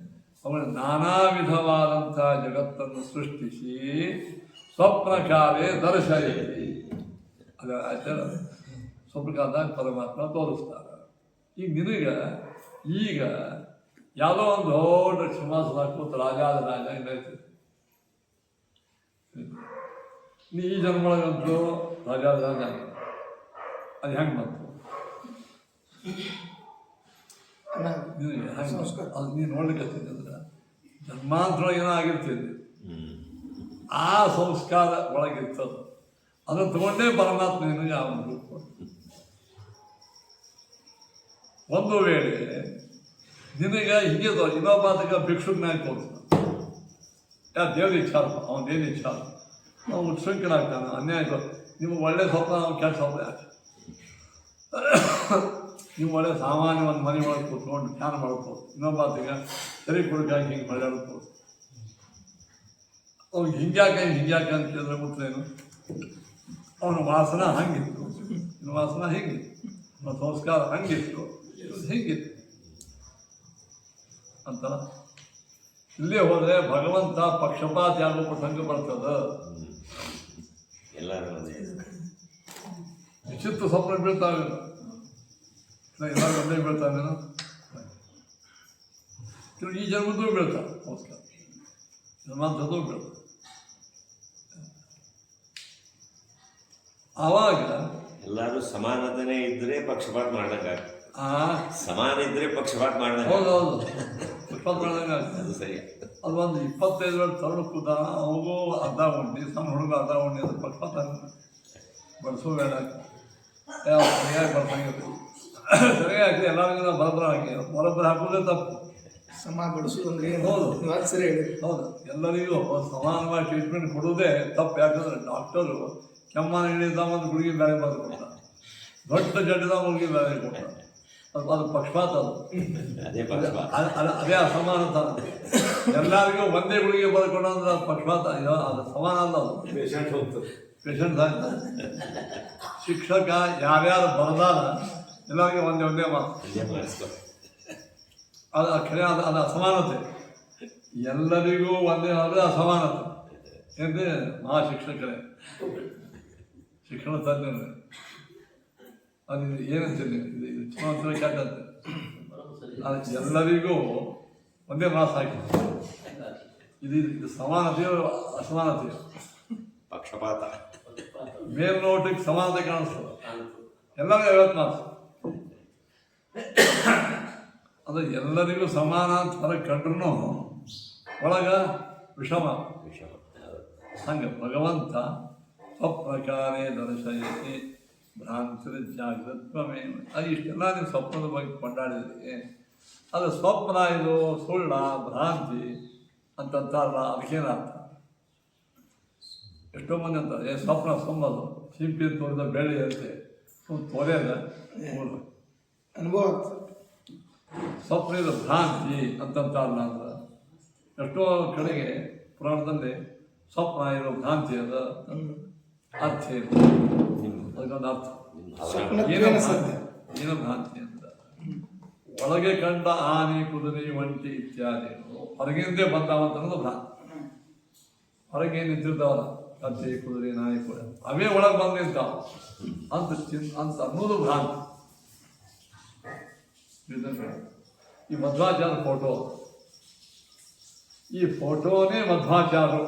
ಅವುಗಳ ನಾನಾ ವಿಧವಾದಂತಹ ಜಗತ್ತನ್ನು ಸೃಷ್ಟಿಸಿ ಸ್ವಪ್ನಕಾಲೇ ದರ್ಶಯತಿ. ಅದು ಆಯ್ತಲ್ಲ, ಸ್ವಪ್ನಕಾಲದಾಗ ಪರಮಾತ್ಮ ತೋರಿಸ್ತಾರೆ. ಈಗ ನಿನಗೆ ಈಗ ಯಾವುದೋ ಒಂದು ದೊಡ್ಡ ಸಿಂಹಾಸನ ಕೂತು ರಾಜಾದ ರಾಜ ಇನ್ನೈತೆ, ನೀ ಈ ಜನ್ಮೊಳಗಂತೂ ರಾಜಾದ ರಾಜ ಅದು ಹೆಂಗೆ ಬಂತು ನಿನಗೆ ಹೆಂಗೆ? ಅದು ನೀನು ನೋಡ್ಲಿಕ್ಕೆ ಅಂದ್ರೆ ಜನ್ಮಾಂತರ ಏನೋ ಆಗಿರ್ತಿದ್ದೆ, ಆ ಸಂಸ್ಕಾರ ಒಳಗಿರ್ತದ, ಅದನ್ನು ತಗೊಂಡೇ ಪರಮಾತ್ಮ ನಿನಗೆ ಆ ಒಂದು ರೂಪ. ಒಂದು ವೇಳೆ ನಿನಗೆ ಹೀಗೆ ಇನ್ನೊಬ್ಬಾತಗ ಭಿಕ್ಷುಕನಾಗಿ ತೋರಿಸ್ತಾನೆ, ಯಾರು ದೇವ್ರ ಇಚ್ಛಾರ, ಅವನೇನು ಇಚ್ಛಾರ, ಅವನು ಉತ್ಸೃಂಖನಾಗ್ತಾನೆ, ಅನ್ಯಾಯ. ನಿಮ್ಗೆ ಒಳ್ಳೆ ಸ್ವಪ್ನ, ಅವ್ನು ಕೆಟ್ಟ ಸ್ವಪ್ನ ಯಾಕೆ? ನೀವು ಒಳ್ಳೆ ಸಾಮಾನ್ಯ ಒಂದು ಮನೆ ಒಳಗೆ ಕೂತ್ಕೊಂಡು ಧ್ಯಾನ ಮಾಡ್ಬೋದು, ಇನ್ನೊಬ್ಬಾತಿಗೆ ಸರಿ ಕುಡುಕಾಗಿ ಹಿಂಗೆ ಮಳ್ಳಾಡ್ಬೋದು. ಅವ್ನಿಗೆ ಹಿಂಗ್ಯಾಕೆ ಅಂತ ಕೇಳಿದ್ರೆ ಗೊತ್ತೇನು, ಅವನ ವಾಸನ ಹಂಗಿತ್ತು, ಇನ್ನು ವಾಸನ ಹಿಂಗಿತ್ತು, ಅವನ ಸಂಸ್ಕಾರ ಹಂಗಿತ್ತು, ಹಿಂಗಿತ್ತು ಅಂತ. ಇಲ್ಲೇ ಹೋದರೆ ಭಗವಂತ ಪಕ್ಷಪಾತ ಆಗೋ ಪ್ರಸಂಗ ಬರ್ತದ. ವಿಚಿತ್ರ ಸ್ವಪ್ನ ಬೀಳ್ತಾವಿಲ್ಲ, ಎಲ್ಲರೂ ಒಂದೇ ಬೀಳ್ತಾವೇನೋ, ಈ ಜನ್ಮದ್ದು ಬೀಳ್ತಾವೆ ಸಂಸ್ಕಾರ, ಜನ್ಮಾಂತದ್ದು ಬೀಳ್ತಾವೆ. ಆವಾಗ ಎಲ್ಲರೂ ಸಮಾನತೆನೇ ಇದ್ರೆ ಪಕ್ಷಪಾತ ಮಾಡ್ದಂಗ, ಸಮಾನ ಇದ್ರೆ ಪಕ್ಷಪಾತ ಮಾಡ್ದಂಗ. ಹೌದೌದು, ಪಕ್ಷಪಾತ ಮಾಡ್ದಂಗೆ ಆಗ್ತದೆ. ಅದು ಸರಿ. ಅದು ಒಂದು 25 ವರ್ಷ ತರುಣ ಕೂತ ಅವಗೂ ಅರ್ಧ ಉಂಡಿ, ಸಣ್ಣ ಹುಡುಗ ಅರ್ಧ ಉಂಡಿ, ಅದು ಪಕ್ಷಪಾತ ಬಡಿಸೋ ಬೇಡ, ಸರಿಯಾಗಿ ಬರ್ಸಂಗಿರ್ತೀವಿ, ಸರಿಯಾಗಿ ಎಲ್ಲರಿಗೂ ಬರಬರ ಹಾಕಿ ಬರಬರ ಹಾಕೋದೇ ತಪ್ಪು. ಸಮ ಬಡಿಸೋದು ಅಂದ್ರೆ ಹೌದು, ಸರಿ ಹೇಳಿ. ಹೌದು, ಎಲ್ಲರಿಗೂ ಸಮಾನವಾಗಿ ಟ್ರೀಟ್ಮೆಂಟ್ ಕೊಡೋದೇ ತಪ್ಪು. ಯಾಕಂದ್ರೆ ಡಾಕ್ಟರು ಕೆಮ್ಮನ ಹಿಡಿದ ಒಂದು ಗುಳಿಗೆ ಬೇರೆ ಬರೆದು ಕೊಡ್ತಾರೆ, ದೊಡ್ಡ ಜಡ್ಡದ ಗುಳಿಗೆ ಬೇರೆ ಕೊಡ್ತಾರೆ, ಅದು ಪಕ್ಷಪಾತ. ಅದು ಅದೇ ಪಕ್ಷಪಾತ, ಅದೇ ಅಸಮಾನತ. ಎಲ್ಲರಿಗೂ ಒಂದೇ ಗುಳಿಗೆ ಬರ್ಕೊಂಡು ಅಂದ್ರೆ ಅದು ಪಕ್ಷಪಾತ, ಅದು ಸಮಾನ ಅಲ್ಲ. ಅದು ಪೇಷಂಟ್ ಹೋಗ್ತದೆ, ಪೇಷಂಟ್ ಶಿಕ್ಷಕ ಯಾರ್ಯಾರು ಬರದಾರ ಎಲ್ಲರಿಗೂ ಒಂದೇ ಮಾತು, ಅದು ಖರೆ, ಅದು ಅಸಮಾನತೆ. ಎಲ್ಲರಿಗೂ ಒಂದೇ ಆದರೆ ಅಸಮಾನತೆ ಏನ್ರಿ? ಮಹಾಶಿಕ್ಷಕರೇ, ಶಿಕ್ಷಣ ತಜ್ಞರೇ, ಅದು ಏನಂತೀರಿ, ಇದು ಚುನಾವಣೆ ಕೆಟ್ಟಂತೆ. ಅದು ಎಲ್ಲರಿಗೂ ಒಂದೇ ಮಾತು ಹಾಕಿ, ಇದು ಸಮಾನತೆಯೋ ಅಸಮಾನತೆಯೋ? ಪಕ್ಷಪಾತ. ಮೇಲ್ನೋಟಕ್ಕೆ ಸಮಾನತೆ ಕಾಣಿಸ್ತದೆ, ಎಲ್ಲರಿಗೂ 50 ಮಾತು. ಅದು ಎಲ್ಲರಿಗೂ ಸಮಾನ ಅಂತ ಹೊರಗೆ ಕಂಡ್ರೂ ಒಳಗ ವಿಷಮ. ಹಂಗೆ ಭಗವಂತ ಸ್ವಪ್ರಕಾರೇ ದರ್ಶಯತಿ ಭ್ರಾಂತಿ ಜಾಗೃತ್ವಮೇ. ಅದು ಇಷ್ಟೆಲ್ಲ ನೀವು ಸ್ವಪ್ನದ ಬಗ್ಗೆ ಕೊಂಡಾಡಿದ್ರಿ, ಅದು ಸ್ವಪ್ನ, ಇದು ಸುಳ್ಳ, ಭ್ರಾಂತಿ ಅಂತಂತಾರಲ್ಲ, ಅದಕ್ಕೇನರ್ಥ? ಎಷ್ಟೋ ಮಂದಿ ಅಂತಾರೆ ಸ್ವಪ್ನ ಸೊಂಬದು, ಸಿಂಪಿ ತೋರಿದ ಬೆಳ್ಳಿ ಅಂತೆ, ತೋರ್ಯದ ಅನುಭವ. ಸ್ವಪ್ನ ಇದು ಭ್ರಾಂತಿ ಅಂತಂತಾರಲ್ಲ ಅಂದ್ರೆ ಎಷ್ಟೋ ಕಡೆಗೆ ಪುರಾಣದಲ್ಲಿ ಸ್ವಪ್ನ ಇರೋ ಭ್ರಾಂತಿ ಅದ ಅರ್ಥ ಏನು? ಅದಕ್ಕೊಂದು ಅರ್ಥ ಏನು ಭ್ರಾಂತಿ ಅಂತ. ಒಳಗೆ ಕಂಡ ಆನೆ, ಕುದುರೆ, ಒಂಟಿ ಇತ್ಯಾದಿ ಹೊರಗಿಂದೇ ಬಂದಾವಂತ ಅನ್ನೋದು ಭ್ರಾಂತಿ. ಹೊರಗೆ ನಿಂತಿರ್ತಾವಲ್ಲ ಕತ್ತೆ, ಕುದುರೆ, ನಾಯಿ, ಕೂಡ ಅವೇ ಒಳಗೆ ಬಂದು ನಿಂತಾವ ಅಂತ ಅನ್ನೋದು ಭ್ರಾಂತಿ. ಈ ಮಧ್ವಾಚಾರ್ಯ ಫೋಟೋ, ಈ ಫೋಟೋನೇ ಮಧ್ವಾಚಾರ್ಯ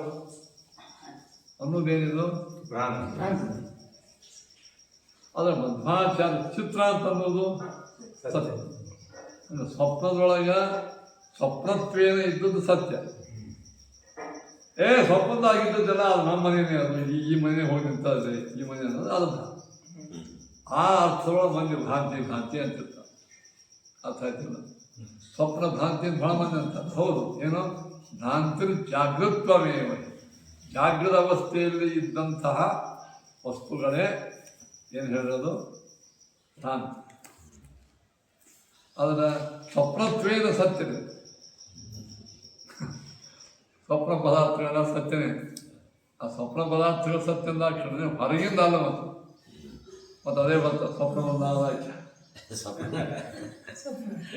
ಅನ್ನೋದೇನಿದು ಭ್ರಾಂತಿ. ಆದರೆ ಮಧ್ವಾಚಾರ್ಯ ಚಿತ್ರ ಅಂತ ಅನ್ನೋದು ಸತ್ಯ. ಸ್ವಪ್ನದೊಳಗೆ ಸ್ವಪ್ನತ್ವೇನ ಇದ್ದದ್ದು ಸತ್ಯ. ಸ್ವಪ್ನದಾಗಿದ್ದದ್ದೆಲ್ಲ ಅದು ನಮ್ಮ ಮನೆಯೇ, ಅದು ಈ ಮನೆ ಹೋಗಿ ನಿಂತದೆ, ಈ ಮನೆ ಅನ್ನೋದು ಅದು ಆ ಅರ್ಥದೊಳಗೆ ಮಂದಿ ಭ್ರಾಂತಿ ಅಂತಿರ್ತಾರೆ. ಅರ್ಥ ಆಯ್ತಿಲ್ಲ? ಸ್ವಪ್ನ ಭ್ರಾಂತಿ ಅಂತ ಭಾಳ ಮಂದಿ ಅಂತಾರೆ. ಹೌದು, ಏನೋ ಭ್ರಾಂತಿ ಜಾಗೃತ್ವಮೇವ, ಜಾಗೃತ ಅವಸ್ಥೆಯಲ್ಲಿ ಇದ್ದಂತಹ ವಸ್ತುಗಳೇ ಏನು ಹೇಳೋದು ಭ್ರಾಂತಿ. ಅದರ ಸ್ವಪ್ನತ್ವೇನ ಸತ್ಯನೇ, ಸ್ವಪ್ನ ಪದಾರ್ಥಗಳ ಸತ್ಯನೇ. ಆ ಸ್ವಪ್ನ ಪದಾರ್ಥಗಳ ಸತ್ಯ ಅಂದಾಕ್ಷಣ ಹೊರಗಿಂದ ಅಲ್ಲ ಮತ್ತು ಅದೇ ಬಂತ ಸ್ವಪ್ನ ಬಂದಾದ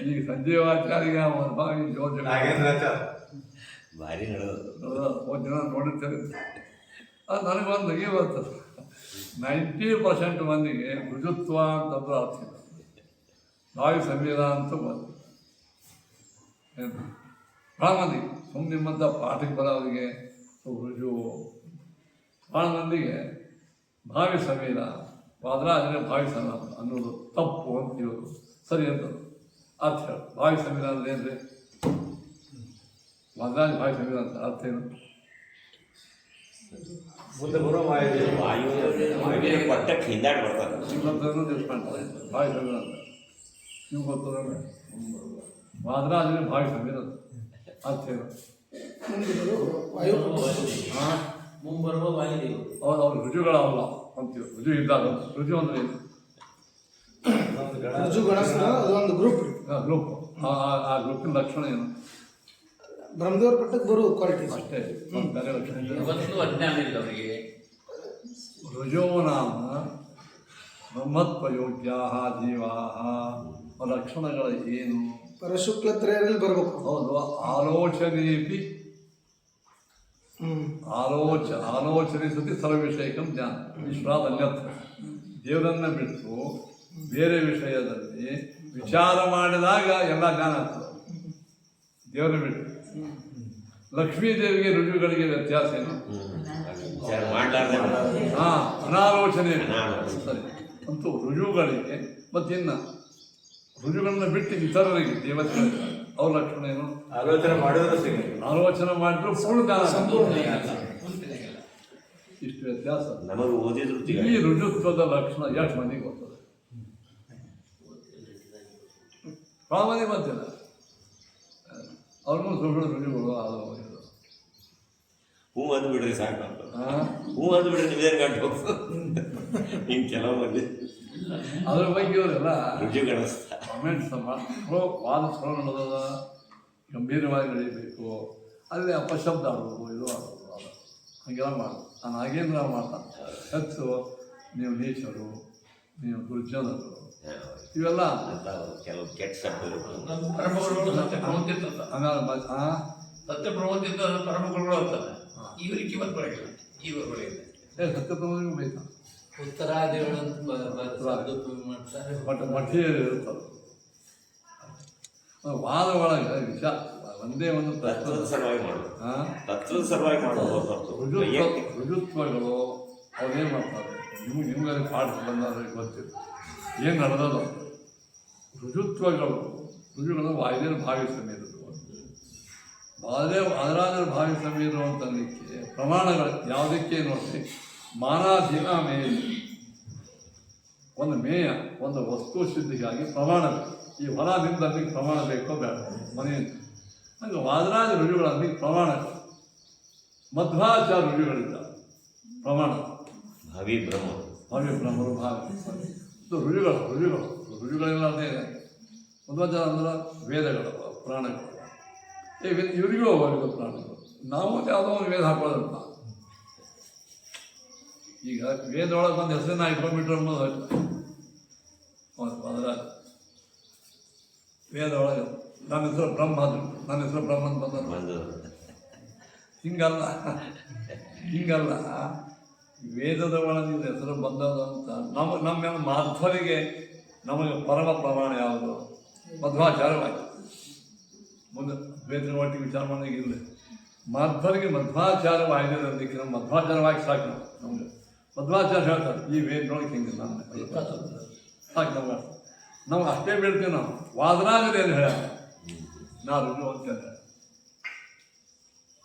ಈಗ ಸಂಜೀವಾಚಾರ್ಯ ಭಾರಿ ನಡೆದು ಒಂದು ಜನ ನೋಡಿರ್ತೇವೆ. ಅದು ನನಗೊಂದು ನಗೆ ಬರ್ತದೆ. 90% ಮಂದಿಗೆ ರುಜುತ್ವ ಅಂತಂದ್ರೆ ಅರ್ಥ ಇಲ್ಲ. ವಾಯು ಸಂವೇದ ಅಂತ ಬಂತು ಏನು ಭಾಳ ಮಂದಿಗೆ ಸುಮ್ಮನೆ ನಿಮ್ಮಂಥ ಪಾಠಕ್ಕೆ ಬರೋರಿಗೆ ರುಜು, ಭಾಳ ಮಂದಿಗೆ ಭಾವಿ ಸಂವೇದ ವಾದರಾಜನೇ ಭಾವಿ ಸಂವೇದ ಅನ್ನೋದು ತಪ್ಪು ಅಂತ ಹೇಳೋದು ಸರಿ ಅಂತ ಅರ್ಥ ಹೇಳು. ಭಾವಿ ಸಂವೇದ ಅಂದ್ರೆ ಏನ್ರಿ? ವಾದರಾಜ ಭಾವಿ ಸಂವೇದ ಅಂತ ಅರ್ಥ ಏನು? ಮುಂದೆ ಬರೋ ವಾಯು ಪಟ್ಟಕ್ಕೆ ಹಿಂದಾಡಿ ಬರ್ತಾರೆ. ನಿಮ್ಮಂಥದ್ದು ತಿಳ್ಕೊಂಡ್ರೆ ಭಾವಿ ಸಂವೇದ ಅಂತ ನೀವು ಗೊತ್ತದ. ವಾದರಾಜನೇ ಭಾವಿ ಸಂವೇದ ಅಂತ ಅರ್ಥ ಏನು? ಹಾಂ, ಮುಂಬರುವ ವಾಯುದೇವರು ಹೌದು, ಅವ್ರು ರುಜುಗಳಲ್ಲ ಅಂತೀವಿ. ರುಜು ಇದ್ದಾಗ ರುಜು ಅಂದ್ರೆ ಏನು? ರುಜು ಗಣಸರ ಅದೊಂದು ಗ್ರೂಪ್ ರೀ. ಗ್ರೂಪ್. ಆ ಗ್ರೂಪಿನ ಲಕ್ಷಣ ಏನು? ಬ್ರಹ್ಮದೇವ್ರ ಪಟ್ಟಕ್ಕೆ ಬರೋ ಕ್ವಾಲಿಟೀಸ್ ಅಷ್ಟೇ, ಬೇರೆ ಲಕ್ಷಣ ಇಲ್ಲ. ಇವತ್ತು ಅಜ್ಞಾನ ಇಲ್ಲ ಅವರಿಗೆ. ರುಜೋ ನಾಮ ಬ್ರಹ್ಮತ್ವಯೋಗ್ಯ ಜೀವಾ. ಲಕ್ಷಣಗಳ ಏನು? ಪರಶುಕ್ಲತ್ರಯರಲ್ಲಿ ಬರ್ಬೇಕು. ಹೌದು, ಆಲೋಚನೆಪಿ ಆಲೋಚನೆ ಸತಿ ಸರ್ವವಿಷಯಕಂ ಜ್ಞಾನ. ವಿಶ್ವಾದ ಅನ್ಯತ್ರ. ದೇವರನ್ನ ಬಿಟ್ಟು ಬೇರೆ ವಿಷಯದಲ್ಲಿ ವಿಚಾರ ಮಾಡಿದಾಗ ಎಲ್ಲ ಜ್ಞಾನ ಆಗ್ತದೆ. ದೇವರನ್ನ ಬಿಟ್ಟು ಲಕ್ಷ್ಮೀದೇವಿಗೆ ರುಜುಗಳಿಗೆ ವ್ಯತ್ಯಾಸ ಏನು? ಅನಾಲೋಚನೆ. ಸರಿ, ಅಂತೂ ರುಜುಗಳಿಗೆ ಮತ್ತಿನ್ನು ರುಜುಗಳನ್ನ ಬಿಟ್ಟು ಇತರರಿಗೆ ದೇವತೆಗಳಿಗೆ ಅವ್ರ ಲಕ್ಷಣ ಏನು? ಆಲೋಚನೆ ಮಾಡಿದ್ರು ಆಲೋಚನೆ ಮಾಡಿದ್ರು ಪೂರ್ಣ ಇಷ್ಟು ವ್ಯತ್ಯಾಸ. ನಮಗೆ ಓದಿದ್ರು ಈ ರುಜುತ್ವದ ಲಕ್ಷಣ ಎಷ್ಟು ಮಂದಿಗೆ ಗೊತ್ತದ? ಭಾಳ ಮಂದಿ ಗೊತ್ತಿಲ್ಲ. ಅವ್ರಿಗೂ ಸುಳ್ಳು ರುಜುಗಳು ಅದು ಹೂ ಅಂದು ಬಿಡ್ರಿ ಸಾಕು. ಹೂ ಅಂದು ಬಿಡ್ರಿ ನಿಮ್ದೇನು ಗಂಟು ಹಿಂಗೆ ಕೆಲವು ಮಂದಿ ಅದ್ರ ಬಗ್ಗೆ ಇವರೆಲ್ಲ ರುಜು ಗಣಿಸ್ತಾ ಕಮೆಂಟ್ಸ್ ವಾದ ಸ್ವರ ನಡೆದ ಗಂಭೀರವಾಗಿ ನಡೀಬೇಕು. ಅಲ್ಲಿ ಅಪಶಬ್ದ ಆಡೋದು, ಇದು ಆಡೋದು, ಅದು ಹಾಗೆಲ್ಲ ಮಾಡೋದು. ನಾನು ಹಾಗೇನು ಮಾಡ್ತಾನೆ ಹೆಚ್ಚು ನೀವು ನೀಚರು, ನೀವು ದುರ್ಜನರು, ಇವೆಲ್ಲ ಕೆಲವು ಕೆಟ್ಟ ಶಬ್ದಗಳು. ಪರಮಗುರುಗಳು ಸತ್ಯ ಪ್ರವಂತಿರ್ತ ಸತ್ಯ ಪ್ರವಂತಿತ ಪರಮಗುರುಗಳು ಅಂತಾರೆ. ಇವರಿಗೆ ಇವತ್ತು ಬರಗಿಲ್ಲ, ಇವರು ಬರೆಯಿಲ್ಲ. ಸತ್ಯಪ್ರಭು ಬೇಕಾ ಉತ್ತರಾದಿಗಳಂತ ಬಟ್ ಮಠೆ ಇರ್ತದೆ. ವಾದ ಒಳಗೆ ವಿಚಾರ ಒಂದೇ ಒಂದು ತತ್ವದ ಸಲುವಾಗಿ ಮಾಡೋದು, ತತ್ವದ ಸಲುವಾಗಿ ಮಾಡೋದು. ರುಜುತ್ವಗಳು ಅವ್ರೇನು ಮಾಡ್ತಾರೆ? ನಿಮ್ಗೆ ಪಾಠ ಬಂದಾದ್ರೆ ಗೊತ್ತಿಲ್ಲ ಏನು ನಡೆದದು. ರುಜುಗಳು ವಾಯುದೇವ ಭಾವಿ ಸಮೀರರು, ಅದರಾದ್ರೆ ಭಾವಿ ಸಮೀರು ಅಂತಲಿಕ್ಕೆ ಪ್ರಮಾಣಗಳು ಯಾವುದಕ್ಕೆ ನೋಡಿ ಮಾನಾಧೀನ ಮೇಯ. ಒಂದು ಮೇಯ, ಒಂದು ವಸ್ತು ಸಿದ್ಧಿಗಾಗಿ ಪ್ರಮಾಣಗಳು. ಈ ಹೊಲ ನಿಮ್ದಲ್ಲಿ ಪ್ರಮಾಣ ಬೇಕೋ ಬೇಡ ಮನೆಯಿಂದ. ಹಾಗೆ ವಾದರಾಜ ರುಜುಗಳಲ್ಲಿ ಪ್ರಮಾಣಗಳು, ಮಧ್ವಾಚಾರ ರುಜುಗಳಿದ್ದಾರೆ ಪ್ರಮಾಣ. ಭಾವಿ ಬ್ರಹ್ಮರು ಇದು ರುಜುಗಳೆಲ್ಲ ಅದೇ. ಮಧ್ವಾಚಾರ ಅಂದ್ರೆ ವೇದಗಳು, ಪುರಾಣಗಳು. ಇವರಿಗೂ ಅವರಿಗೂ ಪ್ರಾಣಿಗಳು. ನಾವು ಯಾವುದೋ ಒಂದು ವೇದ ಹಾಕೊಳ್ಳೋದಲ್ಲ. ಈಗ ವೇದ ಒಳಗೆ ಬಂದು ಹೆಸರನ್ನ ಇಟ್ಕೊಂಡ್ಬಿಟ್ರೆ ಅನ್ನೋದು ಅದರ ವೇದ ಒಳಗೆ ನನ್ನ ಹೆಸರು ಬ್ರಹ್ಮ ಅದು, ನನ್ನ ಹೆಸರು ಬ್ರಹ್ಮ ಅಂತ ಬಂದ ಹಿಂಗಲ್ಲ. ವೇದದ ಒಳಗೆ ಹೆಸರು ಬಂದದು ಅಂತ ನಮ್ಮ ಮಾಧ್ವರಿಗೆ ನಮಗೆ ಪರಮ ಪ್ರಮಾಣ ಯಾವುದು? ಮಧ್ವಾಚಾರವಾಯಿತು. ಮುಂದೆ ಬೇರೆ ಒಟ್ಟಿಗೆ ವಿಚಾರ ಮಾಡೋಕೆ ಇಲ್ಲ. ಮಾಧ್ವರಿಗೆ ಮಧ್ವಾಚಾರವಾಯ್ದಿರೋದಕ್ಕೆ ನಮ್ಮ ಮಧ್ವಾಚಾರವಾಗಿ ಸಾಕು. ನಮಗೆ ಮಧ್ವಾಚಾರ ಹೇಳ್ತಾರೆ ಈ ವೇದೊಳಗೆ ಹಿಂಗೆ ನನ್ನ ಸಾಕು ನಮ್ಗೆ. ನಾವು ಅಷ್ಟೇ ಬೀಳ್ತೀವಿ ನಾವು. ವಾದರಾಜರು ಏನು ಹೇಳ ನಾ ರುಜು ಅಂತೇನೆ,